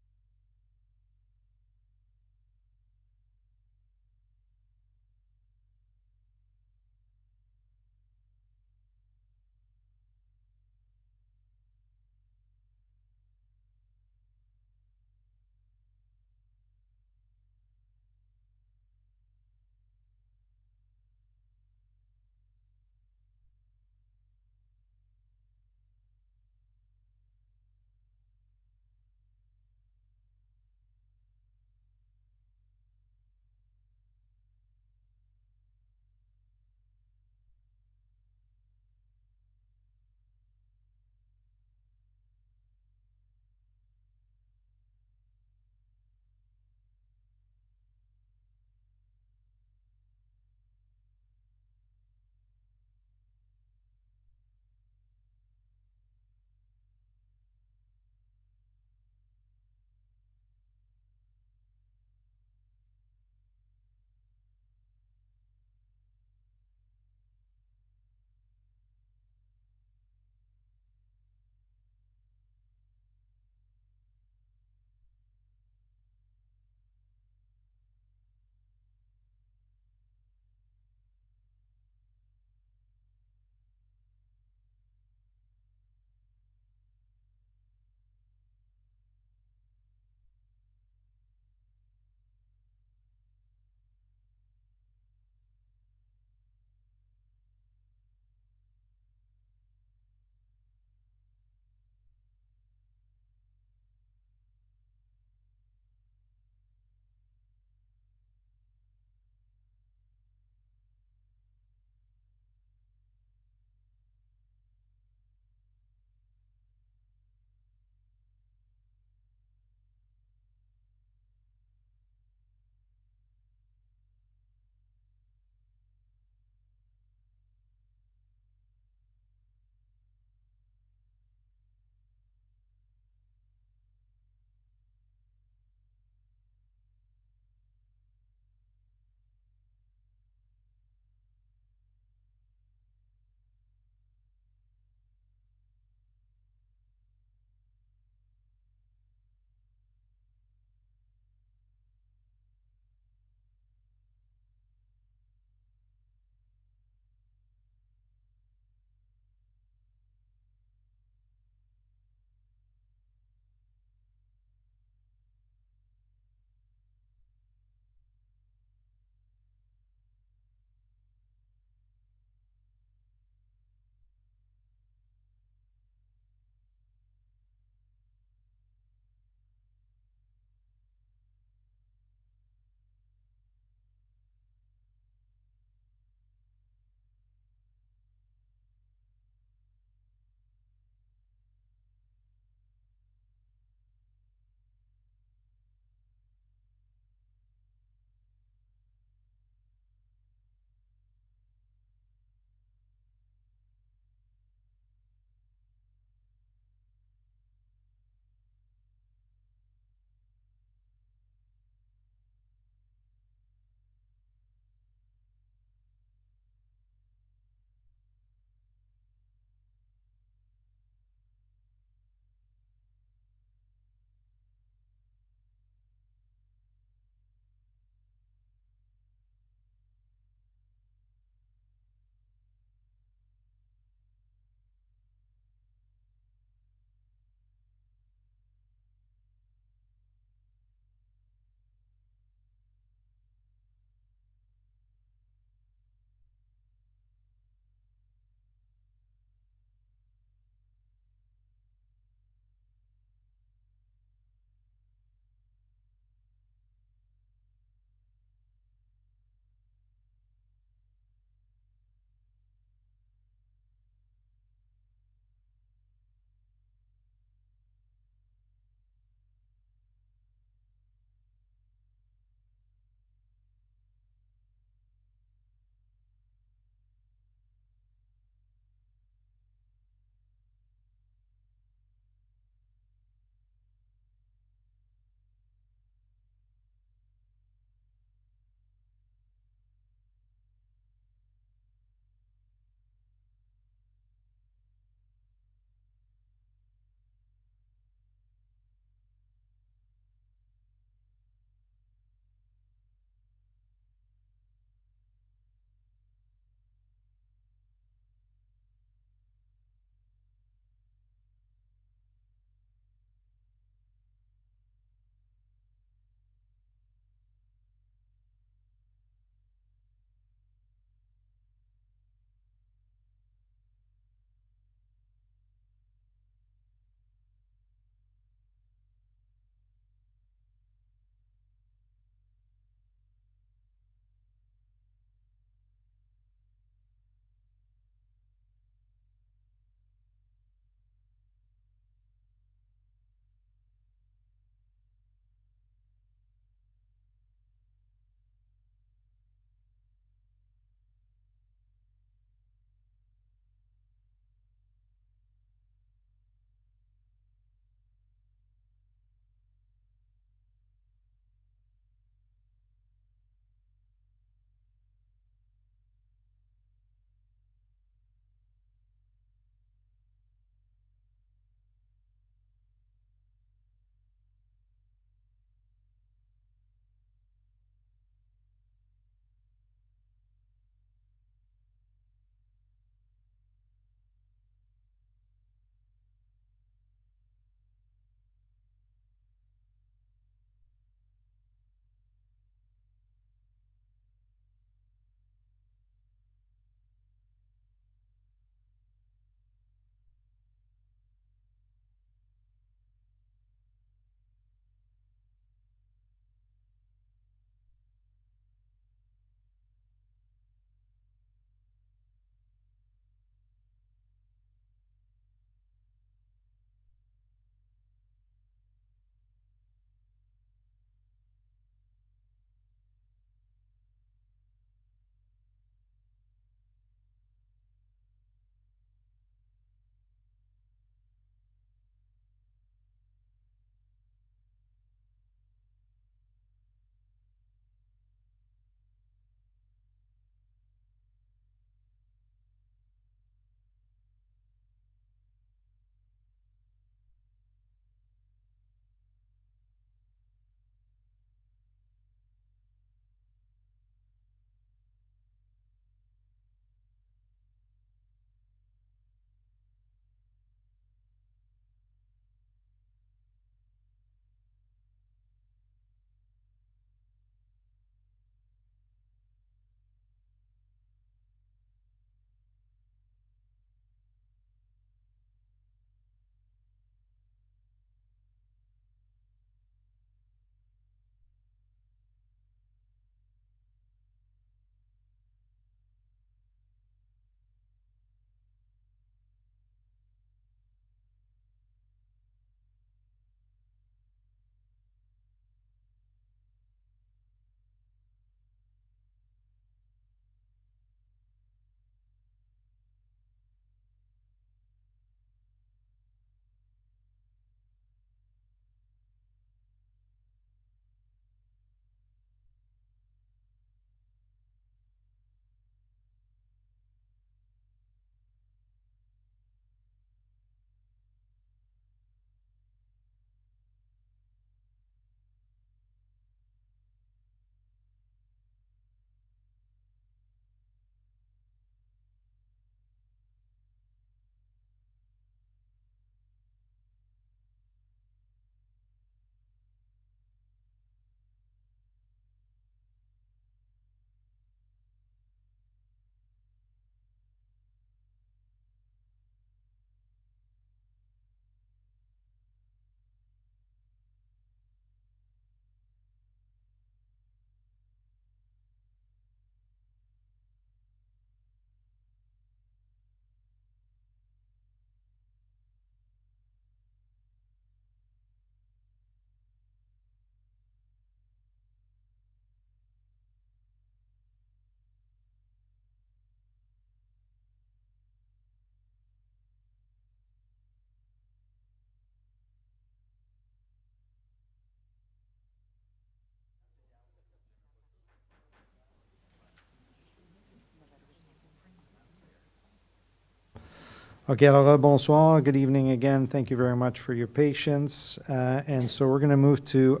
Okay, alors bonsoir, good evening again. Thank you very much for your patience. And so we're going to move to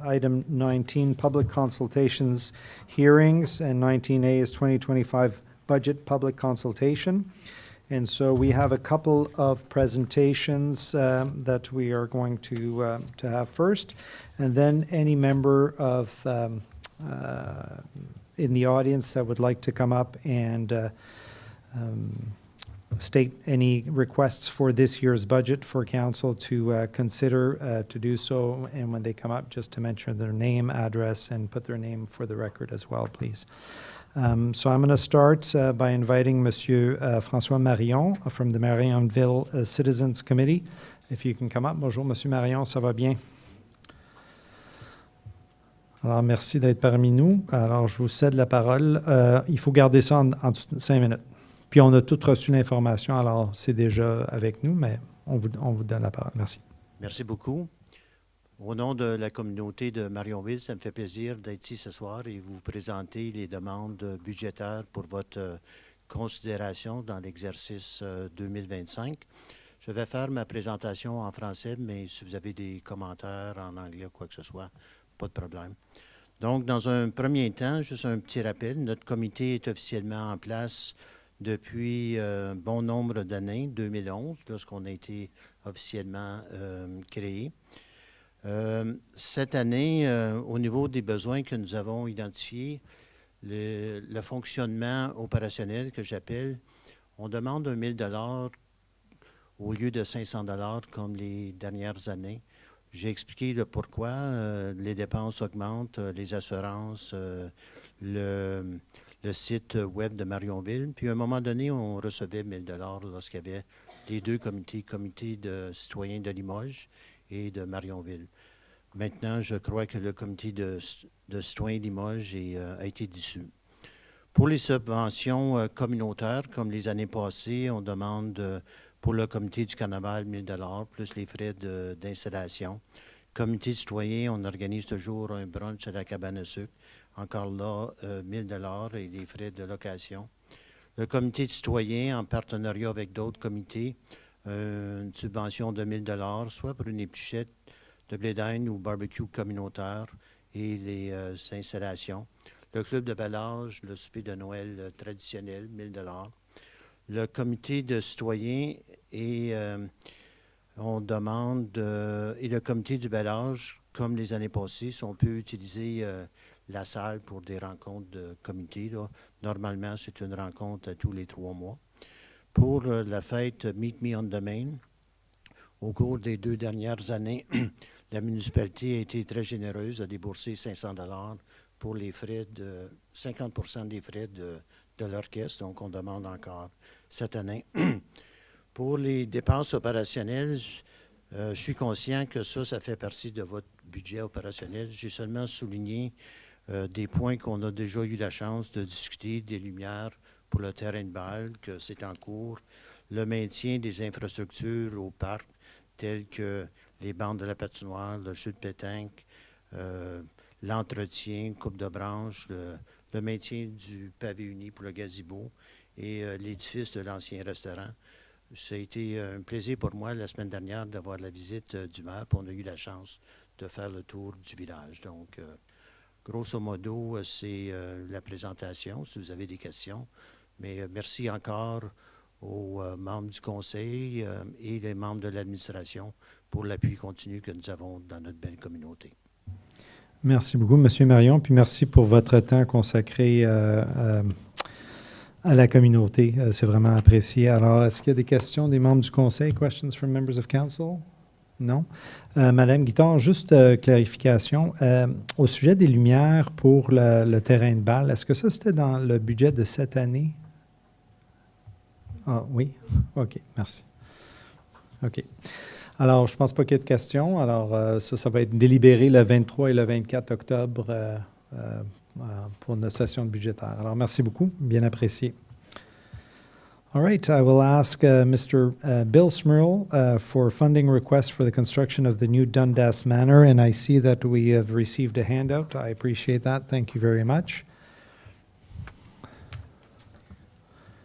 item 19, public consultations hearings, and 19A is 2025 budget public consultation. And so we have a couple of presentations that we are going to have first, and then any member of in the audience that would like to come up and state any requests for this year's budget for council to consider to do so, and when they come up, just to mention their name, address, and put their name for the record as well, please. So I'm going to start by inviting Monsieur François Marion from the Marionville Citizens Committee. If you can come up. Bonjour, Monsieur Marion, ça va bien? Alors, merci d'être parmi nous. Alors, je vous cède la parole. Il faut garder ça en 5 minutes. Puis, on a tous reçu l'information, alors c'est déjà avec nous, mais on vous donne la parole. Merci. Merci beaucoup. Au nom de la communauté de Marionville, ça me fait plaisir d'être ici ce soir et vous présenter les demandes budgétaires pour votre considération dans l'exercice 2025. Je vais faire ma présentation en français, mais si vous avez des commentaires en anglais ou quoi que ce soit, pas de problème. Donc, dans un premier temps, juste un petit rappel, notre comité est officiellement en place depuis un bon nombre d'années, 2011, lorsqu'on a été officiellement créé. Cette année, au niveau des besoins que nous avons identifiés, le fonctionnement opérationnel que j'appelle, on demande 1 000 $ au lieu de 500 $ comme les dernières années. J'ai expliqué le pourquoi. Les dépenses augmentent, les assurances, le site web de Marionville. Puis à un moment donné, on recevait 1 000 $ lorsqu'il y avait les deux comités de citoyens de Limoges et de Marionville. Maintenant, je crois que le comité de citoyens de Limoges a été dissous. Pour les subventions communautaires, comme les années passées, on demande pour le comité du carnaval 1 000 $ plus les frais d'installation. Comité citoyen, on organise toujours un brunch à la cabane à sucre. Encore là, 1 000 $ et les frais de location. Le comité de citoyen, en partenariat avec d'autres comités, une subvention de 1 000 $, soit pour une épluchette de blé d'Inde ou barbecue communautaire et les installations. Le club de ballage, le souper de Noël traditionnel, 1 000 $. Le comité de citoyens et on demande, et le comité du ballage, comme les années passées, si on peut utiliser la salle pour des rencontres de comité. Là. Normalement, c'est une rencontre tous les 3 mois. Pour la fête Meet Me on the Main, au cours des 2 dernières années, la municipalité a été très généreuse, a déboursé 500 $ pour les frais 50% des frais de l'orchestre, donc on demande encore cette année. Pour les dépenses opérationnelles, je suis conscient que ça fait partie de votre budget opérationnel. J'ai seulement souligné des points qu'on a déjà eu la chance de discuter, des lumières pour le terrain de balle, que c'est en cours, le maintien des infrastructures au parc, telles que les bandes de la patinoire, le jeu de pétanque, l'entretien, coupe de branche, le maintien du pavé uni pour le gazebo et l'édifice de l'ancien restaurant. Ça a été un plaisir pour moi la semaine dernière d'avoir la visite du maire, puis on a eu la chance de faire le tour du village. Donc, grosso modo, c'est la présentation, si vous avez des questions. Mais merci encore aux membres du conseil et les membres de l'administration pour l'appui continu que nous avons dans notre belle communauté. Merci beaucoup, M. Marion, puis merci pour votre temps consacré à la communauté. C'est vraiment apprécié. Alors, est-ce qu'il y a des questions des membres du conseil? Questions from members of council? Non? Madame Guittard, juste clarification. Au sujet des lumières pour le terrain de balle, est-ce que ça, c'était dans le budget de cette année? Ah, oui? OK, merci. OK. Alors, je ne pense pas qu'il y ait de questions. Alors, ça va être délibéré le 23 et le 24 octobre pour notre session budgétaire. Alors, merci beaucoup. Bien apprécié. All right, I will ask Mr. Bill Smurl for funding request for the construction of the new Dundas Manor, and I see that we have received a handout. I appreciate that. Thank you very much.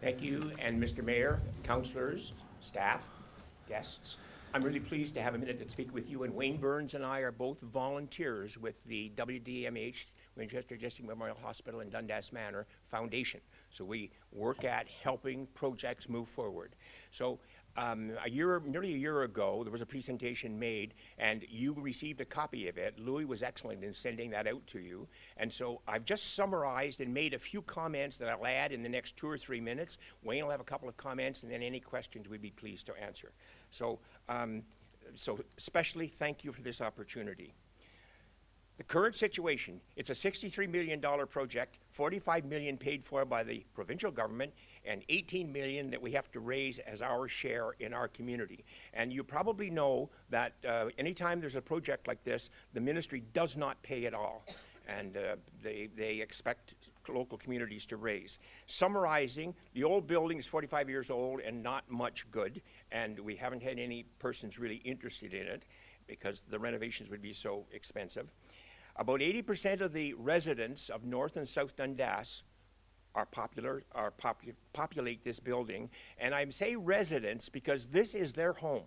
Thank you, and Mr. Mayor, councilors. staff, guests. I'm really pleased to have a minute to speak with you, and Wayne Burns and I are both volunteers with the WDMH, Winchester District Memorial Hospital in Dundas Manor Foundation. So we work at helping projects move forward. So nearly a year ago, there was a presentation made, and you received a copy of it. Louis was excellent in sending that out to you. And so I've just summarized and made a few comments that I'll add in the next 2 or 3 minutes. Wayne will have a couple of comments, and then any questions we'd be pleased to answer. So, especially thank you for this opportunity. The current situation, it's a $63 million project, $45 million paid for by the provincial government, and $18 million that we have to raise as our share in our community. And you probably know that anytime there's a project like this, the ministry does not pay at all. And they expect local communities to raise. Summarizing, the old building is 45 years old and not much good, and we haven't had any persons really interested in it because the renovations would be so expensive. About 80% of the residents of North and South Dundas populate this building, and I say residents because this is their home.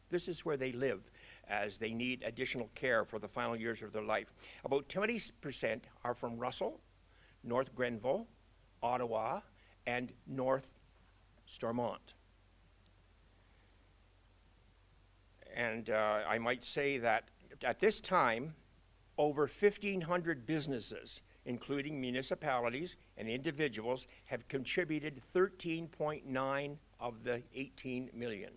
This is where they live as they need additional care for the final years of their life. About 20% are from Russell, North Grenville, Ottawa, and North Stormont. And I might say that at this time, over 1,500 businesses, including municipalities and individuals, have contributed 13.9 of the 18 million.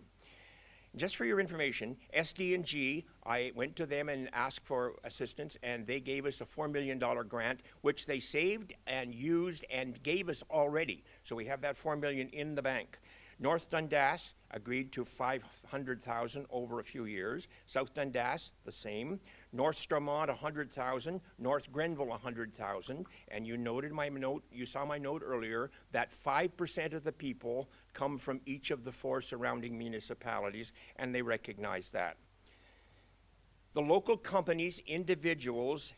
Just for your information, SD&G, I went to them and asked for assistance, and they gave us a $4 million grant, which they saved and used and gave us already. So we have that $4 million in the bank. North Dundas agreed to $500,000 over a few years. South Dundas, the same. North Stormont, $100,000. North Grenville, $100,000. And you noted my note, you saw my note earlier, that 5% of the people come from each of the 4 surrounding municipalities, and they recognize that. The local companies, individuals,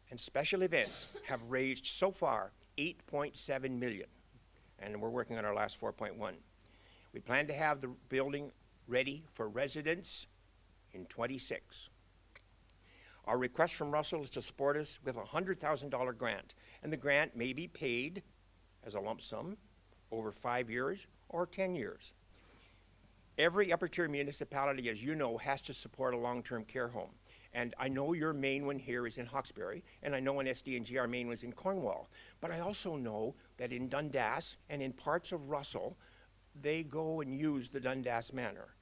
and special events have raised so far $8.7 million, and we're working on our last 4.1. We plan to have the building ready for residents in 26. Our request from Russell is to support us with a $100,000 grant, and the grant may be paid as a lump sum over 5 years or 10 years. Every upper tier municipality, as you know, has to support a long-term care home. And I know your main one here is in Hawkesbury, and I know in SD&G our main one's in Cornwall. But I also know that in Dundas and in parts of Russell, they go and use the Dundas Manor.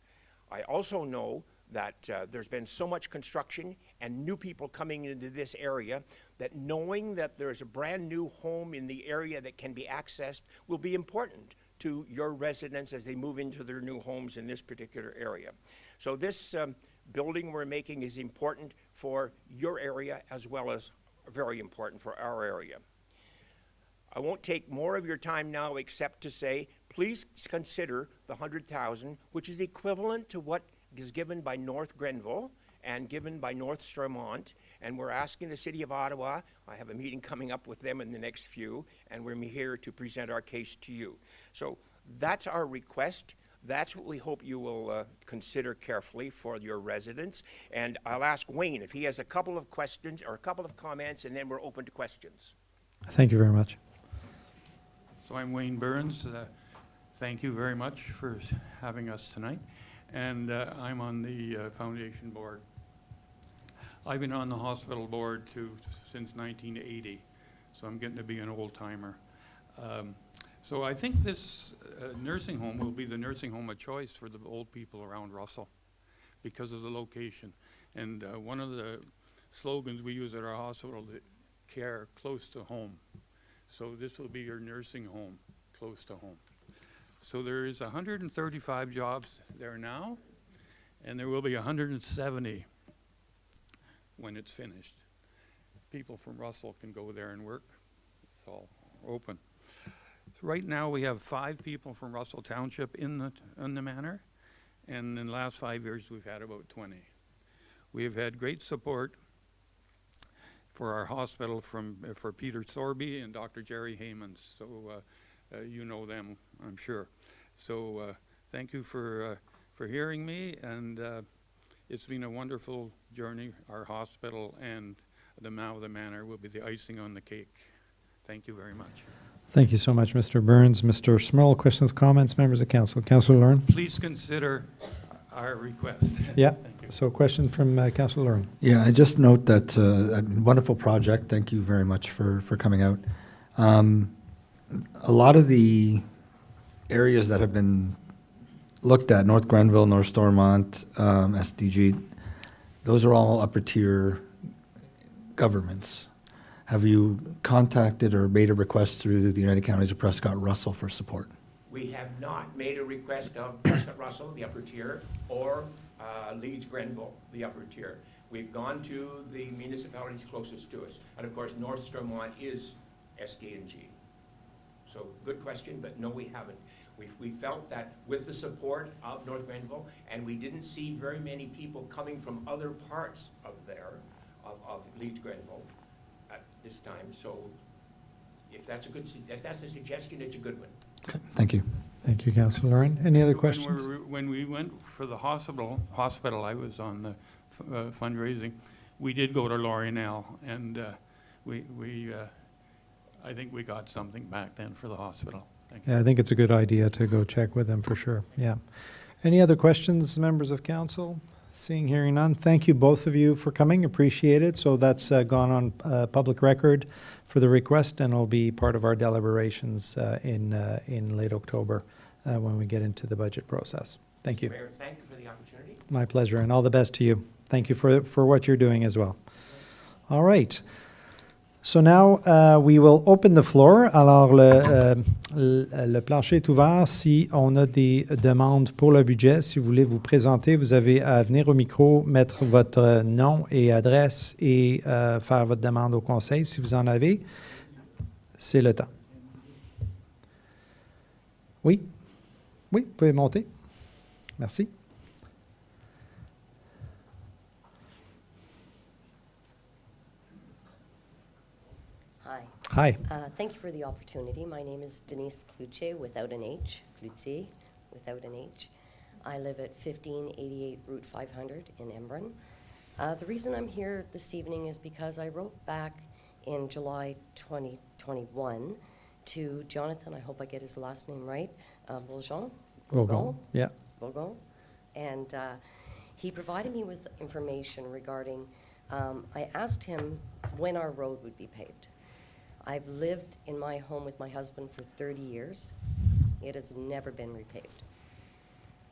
I also know that there's been so much construction and new people coming into this area that knowing that there's a brand new home in the area that can be accessed will be important to your residents as they move into their new homes in this particular area. So this building we're making is important for your area as well as very important for our area. I won't take more of your time now except to say, please consider the $100,000, which is equivalent to what is given by North Grenville and given by North Stormont. And we're asking the City of Ottawa, I have a meeting coming up with them in the next few, and we're here to present our case to you. So that's our request. That's what we hope you will consider carefully for your residents. And I'll ask Wayne if he has a couple of questions or a couple of comments, and then we're open to questions. Thank you very much. So I'm Wayne Burns. Thank you very much for having us tonight. And I'm on the foundation board. I've been on the hospital board since 1980, so I'm getting to be an old timer. So I think this nursing home will be the nursing home of choice for the old people around Russell because of the location. And one of the slogans we use at our hospital is care close to home. So this will be your nursing home close to home. So there is 135 jobs there now, and there will be 170 when it's finished. People from Russell can go there and work. It's all open. So right now we have 5 people from Russell Township in the manor, and in the last 5 years we've had about 20. We have had great support for our hospital for Peter Sorby and Dr. Jerry Haymans. So you know them, I'm sure. So thank you for hearing me, and it's been a wonderful journey. Our hospital and the Manor will be the icing on the cake. Thank you very much. Thank you so much, Mr. Burns. Mr. Smurl, questions, comments, members of council? Councillor Lauren? Please consider our request. Yeah, Thank you. so a question from Councillor Lauren. Yeah, I just note that a wonderful project. Thank you very much for coming out. A lot of the areas that have been looked at, North Grenville, North Stormont, SDG, those are all upper tier governments. Have you contacted or made a request through the United Counties of Prescott Russell for support? We have not made a request of Prescott Russell, the upper tier, or Leeds Grenville, the upper tier. We've gone to the municipalities closest to us. And of course, North Stormont is SD&G. So good question, but no, we haven't. We felt that with the support of North Grenville, and we didn't see very many people coming from other parts of of Leeds Grenville at this time. So if that's a suggestion, it's a good one. Okay, thank you. Thank you, Councillor Lauren. Any other questions? When we went for the hospital, I was on the fundraising, we did go to L'Oréal, and I think we got something back then for the hospital. Thank you. Yeah, I think it's a good idea to go check with them for sure, yeah. Any other questions, members of council? Seeing, hearing none. Thank you, both of you, for coming. Appreciate it. So that's gone on public record for the request, and will be part of our deliberations in late October when we get into the budget process. Thank you. Mayor, thank you for the opportunity. My pleasure, and all the best to you. Thank you for what you're doing as well. All right. So now we will open the floor. Alors, le plancher est ouvert. Si on a des demandes pour le budget, si vous voulez vous présenter, vous avez à venir au micro, mettre votre nom et adresse et faire votre demande au conseil. Si vous en avez, c'est le temps. Oui? Oui, vous pouvez monter. Merci. Hi. Thank you for the opportunity. My name is Denise Cloutier, without an H, Cloutier, without an H. I live at 1588 Route 500 in Embrun. The reason I'm here this evening is because I wrote back in July 2021 to Jonathan, I hope I get his last name right, Bourgon. Yeah. Bourgon. And he provided me with information regarding, I asked him when our road would be paved. I've lived in my home with my husband for 30 years. It has never been repaved.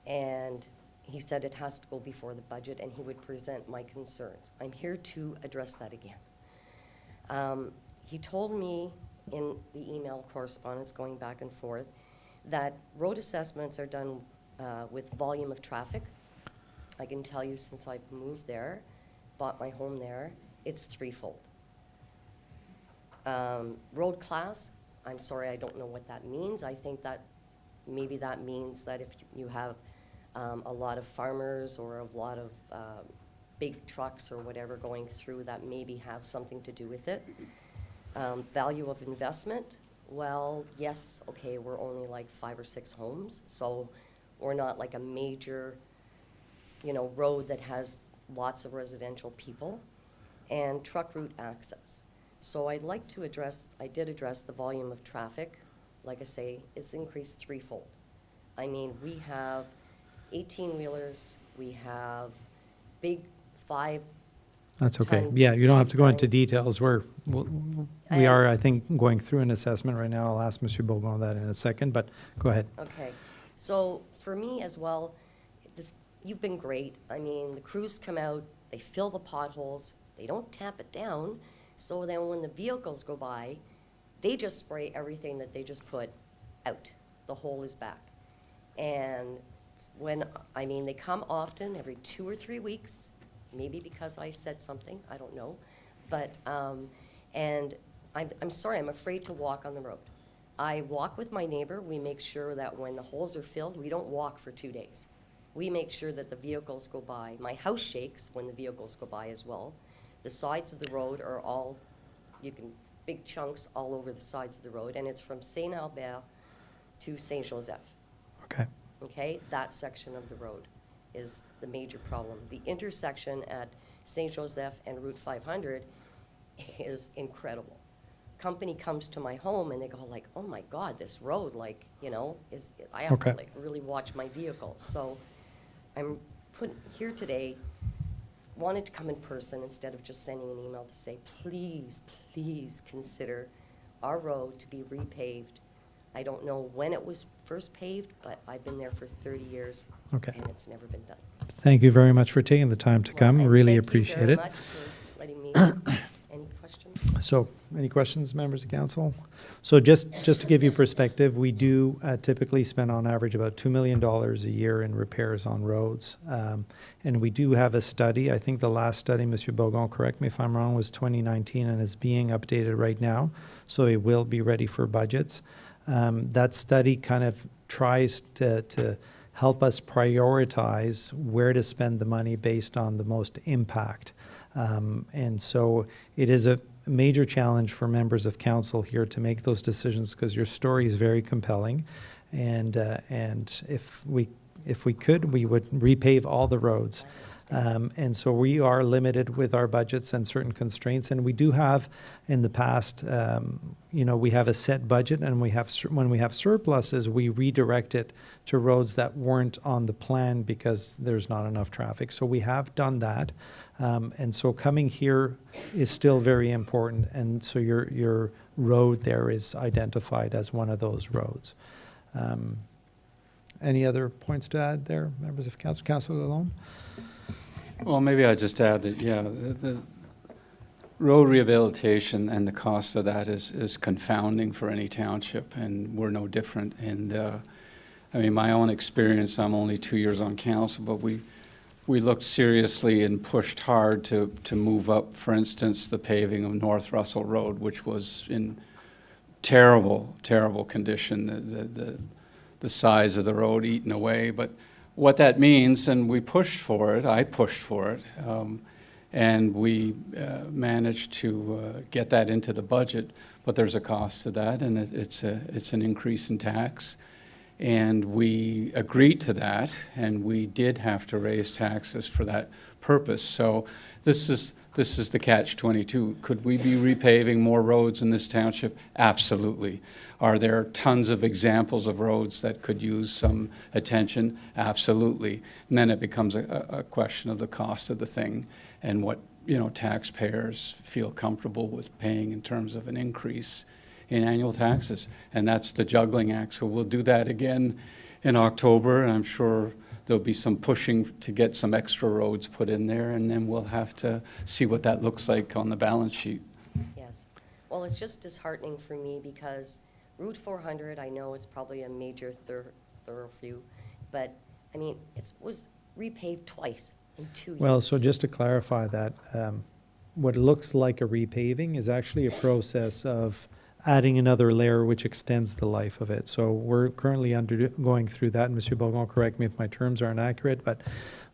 And he said it has to go before the budget, and he would present my concerns. I'm here to address that again. He told me in the email correspondence going back and forth that road assessments are done with volume of traffic. I can tell you, since I've moved there, bought my home there, it's threefold. Road class, I'm sorry, I don't know what that means. I think that maybe that means that if you have a lot of farmers or a lot of big trucks or whatever going through, that maybe have something to do with it. Value of investment, well, yes, okay, we're only like 5 or 6 homes, so we're not like a major, road that has lots of residential people. And truck route access. So I'd like to I did address the volume of traffic. Like I say, it's increased threefold. I mean, we have 18-wheelers, we have big 5. That's okay. Yeah, you don't have to go into details. We are, I think, going through an assessment right now. I'll ask Monsieur Bourgon that in a second, but go ahead. Okay. So for me as well, you've been great. I mean, the crews come out, they fill the potholes, they don't tamp it down. So then when the vehicles go by, they just spray everything that they just put out. The hole is back. And they come often, every 2 or 3 weeks, maybe because I said something, I don't know. But, and I'm sorry, I'm afraid to walk on the road. I walk with my neighbor. We make sure that when the holes are filled, we don't walk for 2 days. We make sure that the vehicles go by. My house shakes when the vehicles go by as well. The sides of the road are all, big chunks all over the sides of the road, and it's from Saint Albert to Saint Joseph. Okay. okay? That section of the road is the major problem. The intersection at St. Joseph and Route 500 is incredible. Company comes to my home and they go like, oh my God, this road, like, you know, I have to Okay. like really watch my vehicle. So I'm put here today, wanted to come in person instead of just sending an email to say, please, please consider our road to be repaved. I don't know when it was first paved, but I've been there for 30 years. Okay. And it's never been done. Thank you very much for taking the time to come. Well, and Really appreciate it. Thank you very much for letting me, any questions? So, any questions, members of council? So just to give you perspective, we do typically spend on average about $2 million a year in repairs on roads. And we do have a study, I think the last study, Monsieur Bogon, correct me if I'm wrong, was 2019 and is being updated right now. So it will be ready for budgets. That study kind of tries to help us prioritize where to spend the money based on the most impact. And so it is a major challenge for members of council here to make those decisions because your story is very compelling. And if we could, we would repave all the roads. And so we are limited with our budgets and certain constraints. And we do have, in the past, we have a set budget, and when we have surpluses, we redirect it to roads that weren't on the plan because there's not enough traffic. So we have done that. And so coming here is still very important. And so your road there is identified as one of those roads. Any other points to add there, members of council? Councilor Lalonde? Well, maybe I'll just add that, yeah, the road rehabilitation and the cost of that is confounding for any township, and we're no different. And I mean, my own experience, I'm only 2 years on council, but we looked seriously and pushed hard to move up, for instance, the paving of North Russell Road, which was in terrible, terrible condition, the size of the road eaten away. But what that means, and we pushed for it, I pushed for it, and we managed to get that into the budget, but there's a cost to that, and it's an increase in tax. And we agreed to that, and we did have to raise taxes for that purpose. So this is the catch-22. Could we be repaving more roads in this township? Absolutely. Are there tons of examples of roads that could use some attention? Absolutely. And then it becomes a question of the cost of the thing and what, taxpayers feel comfortable with paying in terms of an increase in annual taxes. And that's the juggling act. So we'll do that again in October, and I'm sure there'll be some pushing to get some extra roads put in there, and then we'll have to see what that looks like on the balance sheet. Yes. Well, it's just disheartening for me because Route 400, I know it's probably a major thoroughfare, but, I mean, it was repaved twice in 2 years. Well, so just to clarify that, what looks like a repaving is actually a process of adding another layer which extends the life of it. So we're currently going through that, and Monsieur Bogon, correct me if my terms are inaccurate, but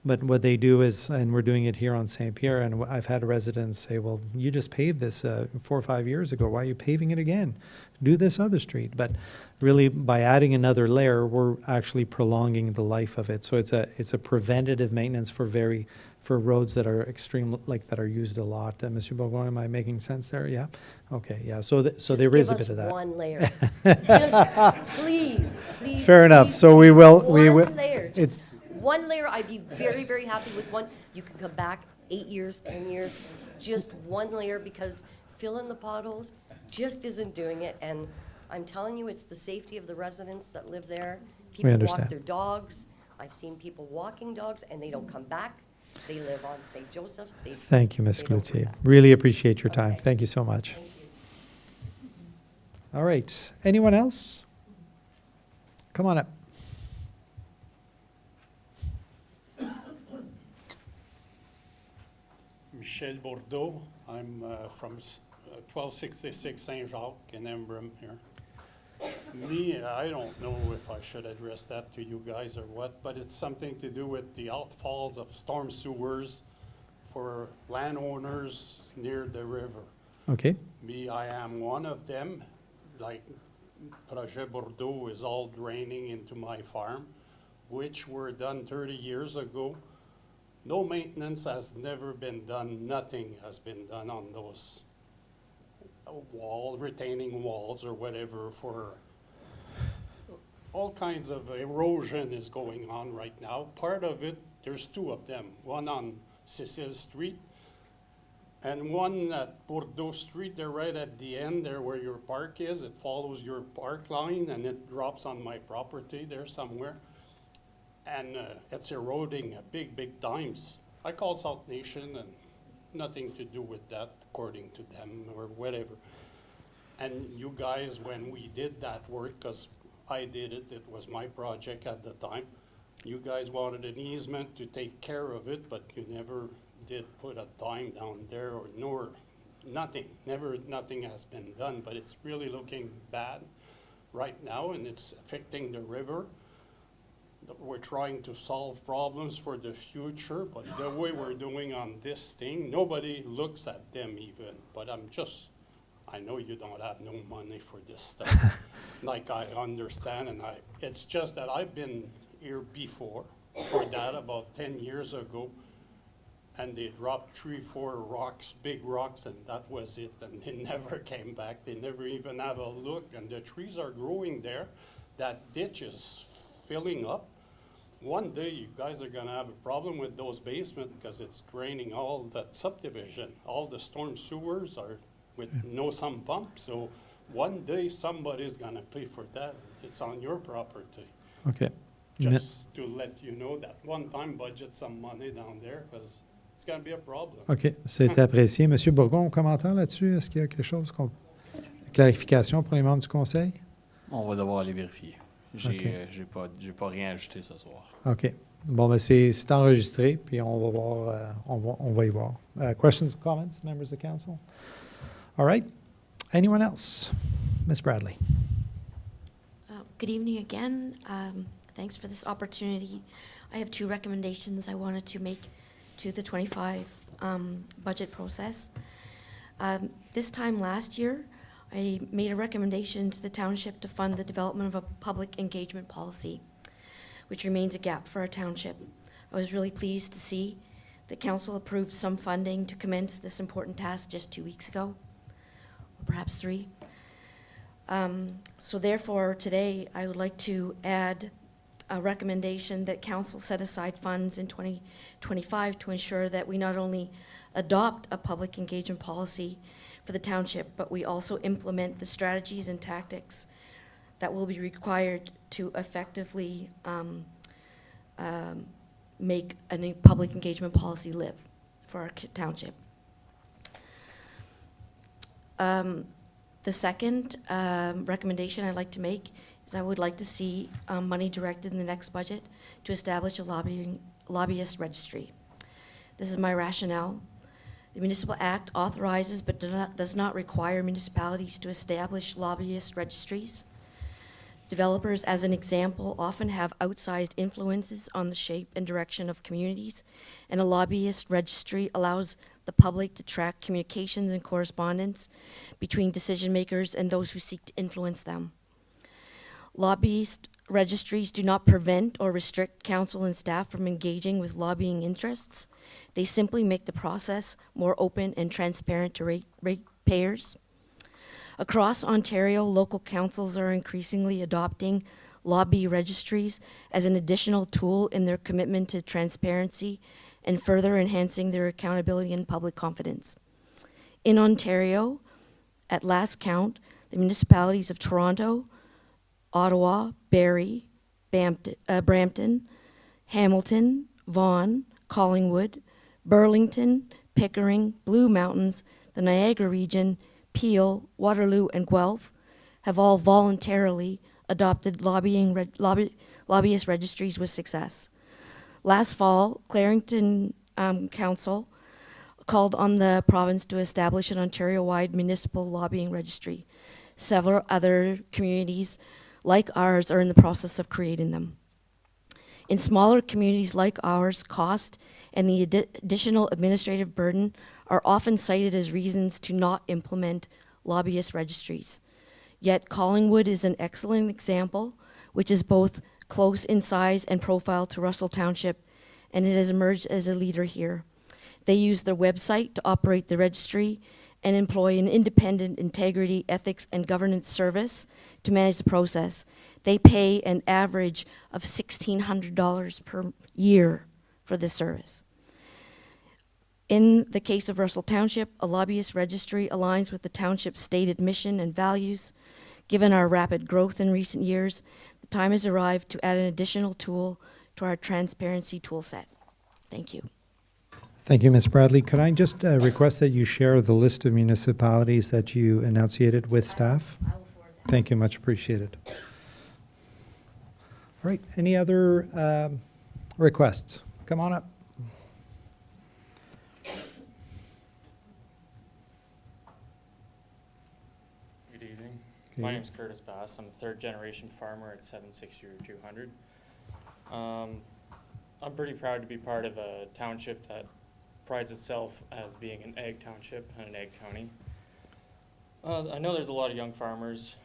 what they do is, and we're doing it here on St. Pierre, and I've had residents say, well, you just paved this 4 or 5 years ago, why are you paving it again? Do this other street. But really, by adding another layer, we're actually prolonging the life of it. So it's a preventative maintenance for roads that are that are used a lot. Monsieur Bogon, am I making sense there? Yeah? Okay, yeah. So there is a bit of that. Just give us one layer. Just, please. Fair enough. Please, So we please, will. One layer. It's Just one layer. I'd be very, very happy with one. You can come back 8 years, 10 years. Just one layer, because filling the potholes just isn't doing it. And I'm telling you, it's the safety of the residents that live there. People walk understand. their dogs. I've seen people walking dogs, and they don't come back. They live on St. Joseph. Thank you, Ms. they don't do Cloutier. that. Really appreciate your time. Okay. Thank you so much. Thank you. All right. Anyone else? Come on up. Michel Bordeaux. I'm from 1266 Saint-Jacques in Embrun here. Me, I don't know if I should address that to you guys or what, but it's something to do with the outfalls of storm sewers for landowners near the river. Okay. Me, I am one of them. Like Projet Bordeaux is all draining into my farm. which were done 30 years ago. No maintenance has never been done, nothing has been done on those retaining walls or whatever for all kinds of erosion is going on right now. Part of it, there's two of them, one on Cecil Street and one at Bordeaux Street. They're right at the end there where your park is. It follows your park line and it drops on my property there somewhere. And it's eroding big times. I call South Nation and nothing to do with that according to them or whatever. And you guys, when we did that work, because I did it, it was my project at the time, you guys wanted an easement to take care of it, but you never did put a dime down there or nor nothing. Nothing has been done, but it's really looking bad right now and it's affecting the river. We're trying to solve problems for the future, but the way we're doing on this thing, nobody looks at them even. But I know you don't have no money for this stuff. Like I understand, and it's just that I've been here before for that about 10 years ago, and they dropped 3-4 rocks, big rocks, and that was it, and they never came back. They never even have a look, and the trees are growing there. That ditch is filling up. One day you guys are gonna have a problem with those basements because it's draining all that subdivision. All the storm sewers are with no sump pump, so one day somebody's gonna pay for that. It's on your property. OK. Just to let you know that one time budget some money down there because it's gonna be a problem. OK, c'est apprécié. Monsieur Bourgon, un commentaire là-dessus? Est-ce qu'il y a quelque chose, clarification pour les membres du conseil? On va devoir aller vérifier. OK. J'ai pas rien ajouté ce soir. OK. Bon, ben c'est enregistré, puis on va voir, on va y voir. Questions or comments, members of council? All right. Anyone else? Ms. Bradley. Good evening again. Thanks for this opportunity. I have two recommendations I wanted to make to the 25 budget process. This time last year, I made a recommendation to the township to fund the development of a public engagement policy, which remains a gap for our township. I was really pleased to see the council approved some funding to commence this important task just 2 weeks ago, or perhaps 3. So therefore, today, I would like to add a recommendation that council set aside funds in 2025 to ensure that we not only adopt a public engagement policy for the township, but we also implement the strategies and tactics that will be required to effectively make a public engagement policy live for our township. The second recommendation I'd like to make is I would like to see money directed in the next budget to establish a lobbyist registry. This is my rationale. The Municipal Act authorizes but does not require municipalities to establish lobbyist registries. Developers, as an example, often have outsized influences on the shape and direction of communities, and a lobbyist registry allows the public to track communications and correspondence between decision makers and those who seek to influence them. Lobbyist registries do not prevent or restrict council and staff from engaging with lobbying interests. They simply make the process more open and transparent to ratepayers. Across Ontario, local councils are increasingly adopting lobby registries as an additional tool in their commitment to transparency and further enhancing their accountability and public confidence. In Ontario, at last count, the municipalities of Toronto, Ottawa, Barrie, Brampton, Hamilton, Vaughan, Collingwood, Burlington, Pickering, Blue Mountains, the Niagara region, Peel, Waterloo, and Guelph have all voluntarily adopted lobbyist registries with success. Last fall, Clarington Council called on the province to establish an Ontario-wide municipal lobbying registry. Several other communities like ours are in the process of creating them. In smaller communities like ours, cost and the additional administrative burden are often cited as reasons to not implement lobbyist registries. Yet Collingwood is an excellent example, which is both close in size and profile to Russell Township, and it has emerged as a leader here. They use their website to operate the registry and employ an independent integrity, ethics, and governance service to manage the process. They pay an average of $1,600 per year for this service. In the case of Russell Township, a lobbyist registry aligns with the township's stated mission and values. Given our rapid growth in recent years, the time has arrived to add an additional tool to our transparency tool set. Thank you. Thank you, Ms. Bradley. Could I just request that you share the list of municipalities that you enunciated with staff? I will forward that. Thank you, much appreciated. All right, any other requests? Come on up. Good evening. Good My evening. name's Curtis Bass. I'm a third-generation farmer at 760-200. I'm pretty proud to be part of a township that prides itself as being an ag township and an ag county. I know there's a lot of young farmers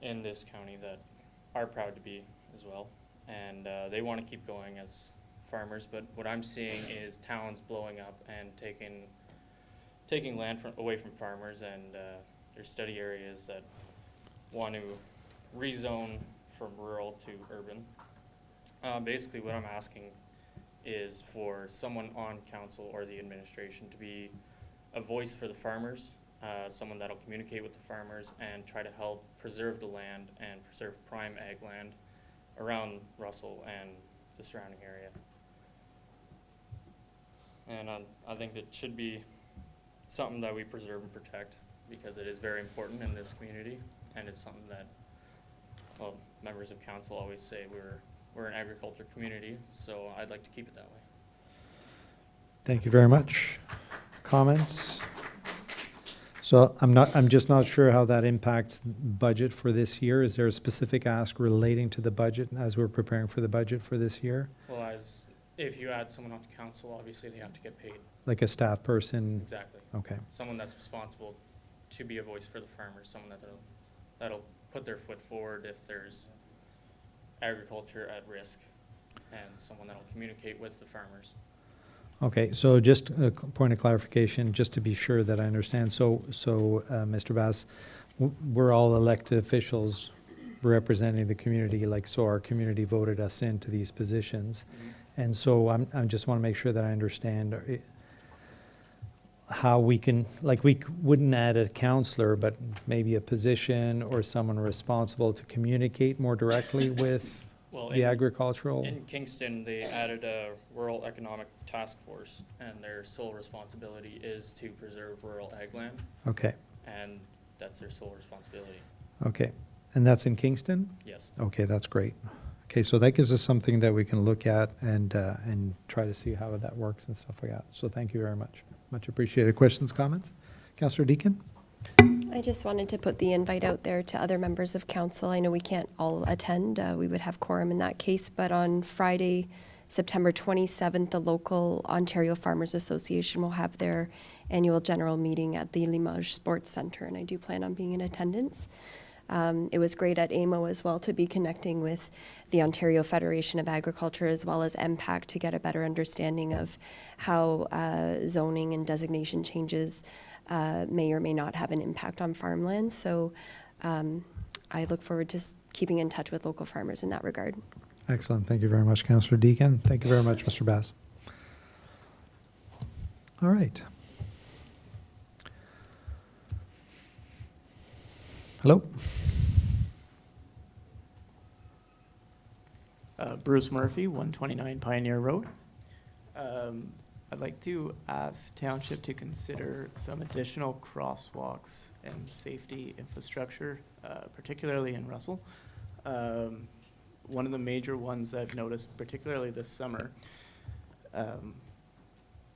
in this county that are proud to be as well, and they want to keep going as farmers, but what I'm seeing is towns blowing up and taking land away from farmers, and there's study areas that want to rezone from rural to urban. Basically what I'm asking is for someone on council or the administration to be a voice for the farmers, someone that'll communicate with the farmers and try to help preserve the land and preserve prime ag land around Russell and the surrounding area. And I think it should be something that we preserve and protect because it is very important in this community, and it's something that, well, members of council always say we're an agriculture community, so I'd like to keep it that way. Thank you very much. Comments? So I'm just not sure how that impacts budget for this year. Is there a specific ask relating to the budget as we're preparing for the budget for this year? Well, if you add someone onto council, obviously they have to get paid. Like a staff person? Exactly. Okay. Someone that's responsible to be a voice for the farmers, someone that'll put their foot forward if there's agriculture at risk, and someone that'll communicate with the farmers. Okay, so just a point of clarification, just to be sure that I understand. So Mr. Bass, we're all elected officials representing the community, so our community voted us into these positions. Mm-hmm. And so I just want to make sure that I understand how we can, we wouldn't add a counselor, but maybe a position or someone responsible to communicate more directly with Well, the agricultural? In Kingston, they added a rural economic task force, and their sole responsibility is to preserve rural ag land, Okay, and that's their sole responsibility. okay. And that's in Kingston? Yes. Okay, that's great. Okay, so that gives us something that we can look at and try to see how that works and stuff like that. So thank you very much. Much appreciated. Questions, comments? Councillor Deakin? I just wanted to put the invite out there to other members of council. I know we can't all attend. We would have quorum in that case, but on Friday, September 27th, the local Ontario Farmers Association will have their annual general meeting at the Limoges Sports Centre, and I do plan on being in attendance. It was great at AMO as well to be connecting with the Ontario Federation of Agriculture as well as MPAC to get a better understanding of how zoning and designation changes may or may not have an impact on farmland. So I look forward to keeping in touch with local farmers in that regard. Excellent. Thank you very much, Councillor Deakin. Thank you very much, Mr. Bass. All right. Hello? Bruce Murphy, 129 Pioneer Road. I'd like to ask Township to consider some additional crosswalks and safety infrastructure, particularly in Russell. One of the major ones that I've noticed, particularly this summer,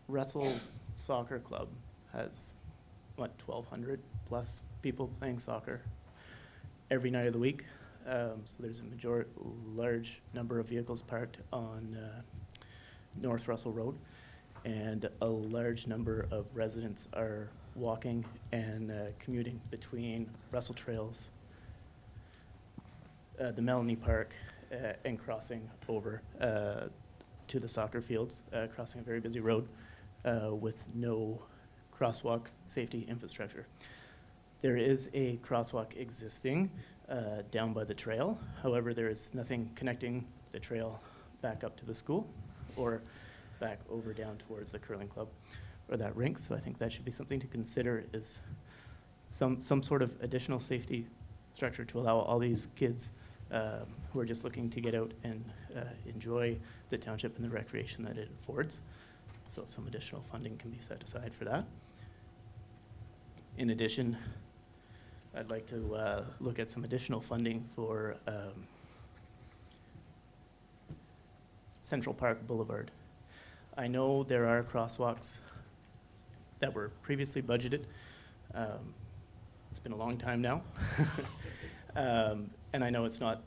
Russell Soccer Club has, 1,200 plus people playing soccer every night of the week. So there's a large number of vehicles parked on North Russell Road, and a large number of residents are walking and commuting between Russell Trails, the Mélanie Park, and crossing over to the soccer fields, crossing a very busy road with no crosswalk safety infrastructure. There is a crosswalk existing down by the trail. However, there is nothing connecting the trail back up to the school or back over down towards the curling club or that rink. So I think that should be something to consider, is some sort of additional safety structure to allow all these kids who are just looking to get out and enjoy the township and the recreation that it affords. So some additional funding can be set aside for that. In addition, I'd like to look at some additional funding for Central Park Boulevard. I know there are crosswalks that were previously budgeted. It's been a long time now. And I know it's not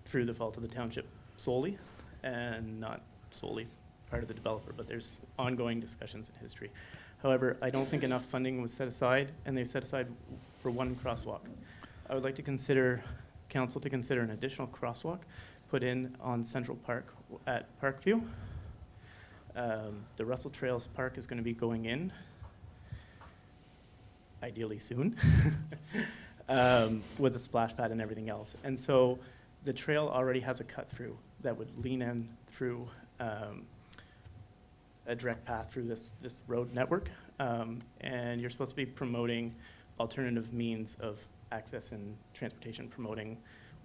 through the fault of the township solely, and not solely part of the developer, but there's ongoing discussions in history. However, I don't think enough funding was set aside, and they've set aside for one crosswalk. I would like to consider, council to consider an additional crosswalk put in on Central Park at Parkview. The Russell Trails Park is going to be going in, ideally soon, with a splash pad and everything else. And so the trail already has a cut through that would lean in through a direct path through this road network. And you're supposed to be promoting alternative means of access and transportation, promoting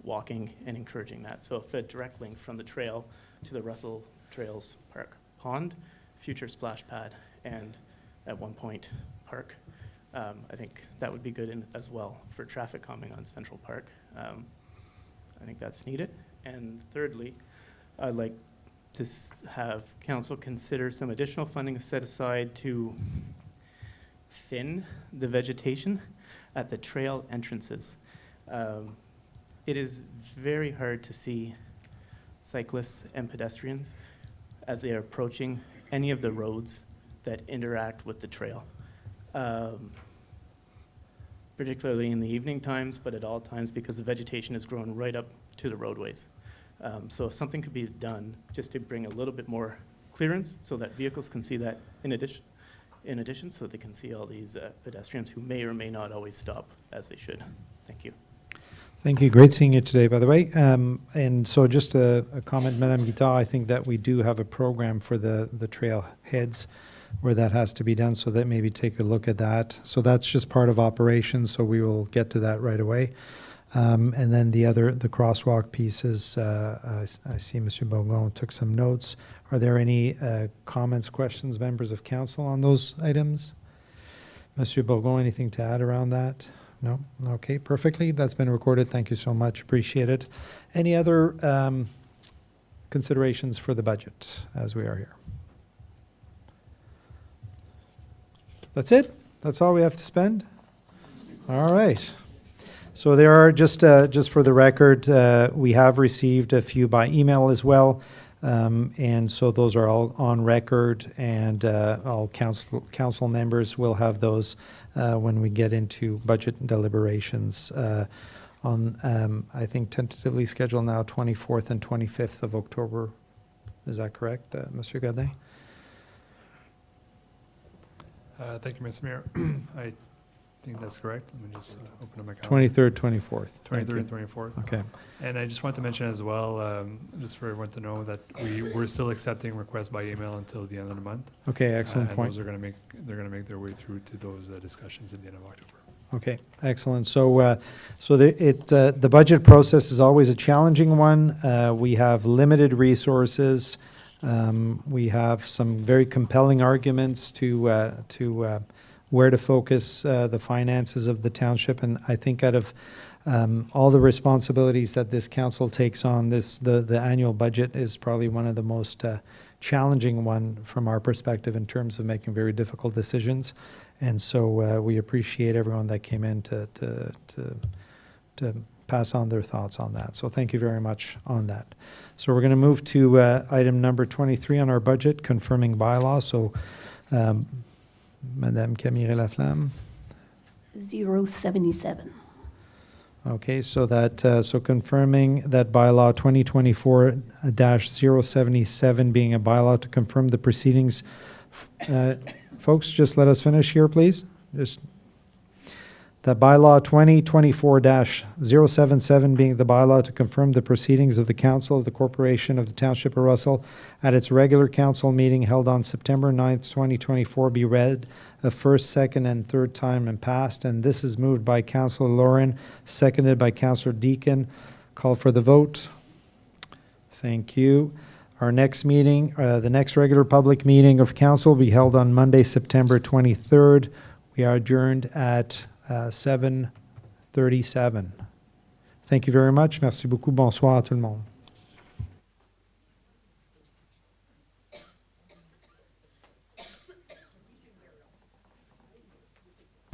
walking and encouraging that. So if a direct link from the trail to the Russell Trails Park pond, future splash pad, and at one point park, I think that would be good as well for traffic calming on Central Park. I think that's needed. And thirdly, I'd like to have council consider some additional funding set aside to thin the vegetation at the trail entrances. It is very hard to see cyclists and pedestrians as they are approaching any of the roads that interact with the trail. Particularly in the evening times, but at all times, because the vegetation is grown right up to the roadways. So if something could be done just to bring a little bit more clearance so that vehicles can see that in addition, so they can see all these pedestrians who may or may not always stop as they should. Thank you. Thank you. Great seeing you today, by the way. And so just a comment, Madame Guittard, I think that we do have a program for the trail heads where that has to be done, so that maybe take a look at that. So that's just part of operations, so we will get to that right away. And then the crosswalk pieces, I see Monsieur Bourgon took some notes. Are there any comments, questions, members of council on those items? Monsieur Bourgon, anything to add around that? No? Okay, perfectly. That's been recorded. Thank you so much. Appreciate it. Any other considerations for the budget as we are here? That's it? That's all we have to spend? All right. So there are, just for the record, we have received a few by email as well. And so those are all on record, and all council members will have those when we get into budget deliberations on, I think, tentatively scheduled now 24th and 25th of October. Is that correct, Monsieur Godin? Thank you, Mr. Mayor. I think that's correct. Let me just open up my calendar. 23rd, 24th. 23rd and 24th. Okay. And I just want to mention as well, just for everyone to know, that we're still accepting requests by email until the end of the month. Okay, excellent point. And those are they're going to make their way through to those discussions at the end of October. Okay, excellent. So, the budget process is always a challenging one. We have limited resources. We have some very compelling arguments to where to focus the finances of the township, and I think out of all the responsibilities that this council takes on, the annual budget is probably one of the most challenging one from our perspective in terms of making very difficult decisions. And so we appreciate everyone that came in to pass on their thoughts on that. So thank you very much on that. So we're going to move to item number 23 on our budget, confirming bylaw. So Madame Camille Laflamme. 077. Okay, so that, so confirming that bylaw 2024-077 being a bylaw to confirm the proceedings. Folks, just let us finish here, please. Just that bylaw 2024-077 being the bylaw to confirm the proceedings of the Council of the Corporation of the Township of Russell at its regular council meeting held on September 9th, 2024 be read a first, second, and third time and passed. And this is moved by Councillor Lauren, seconded by Councillor Deacon. Call for the vote. Thank you. Our next meeting, the next regular public meeting of council will be held on Monday, September 23rd. We are adjourned at 7:37. Thank you very much. Merci beaucoup. Bonsoir à tout le monde.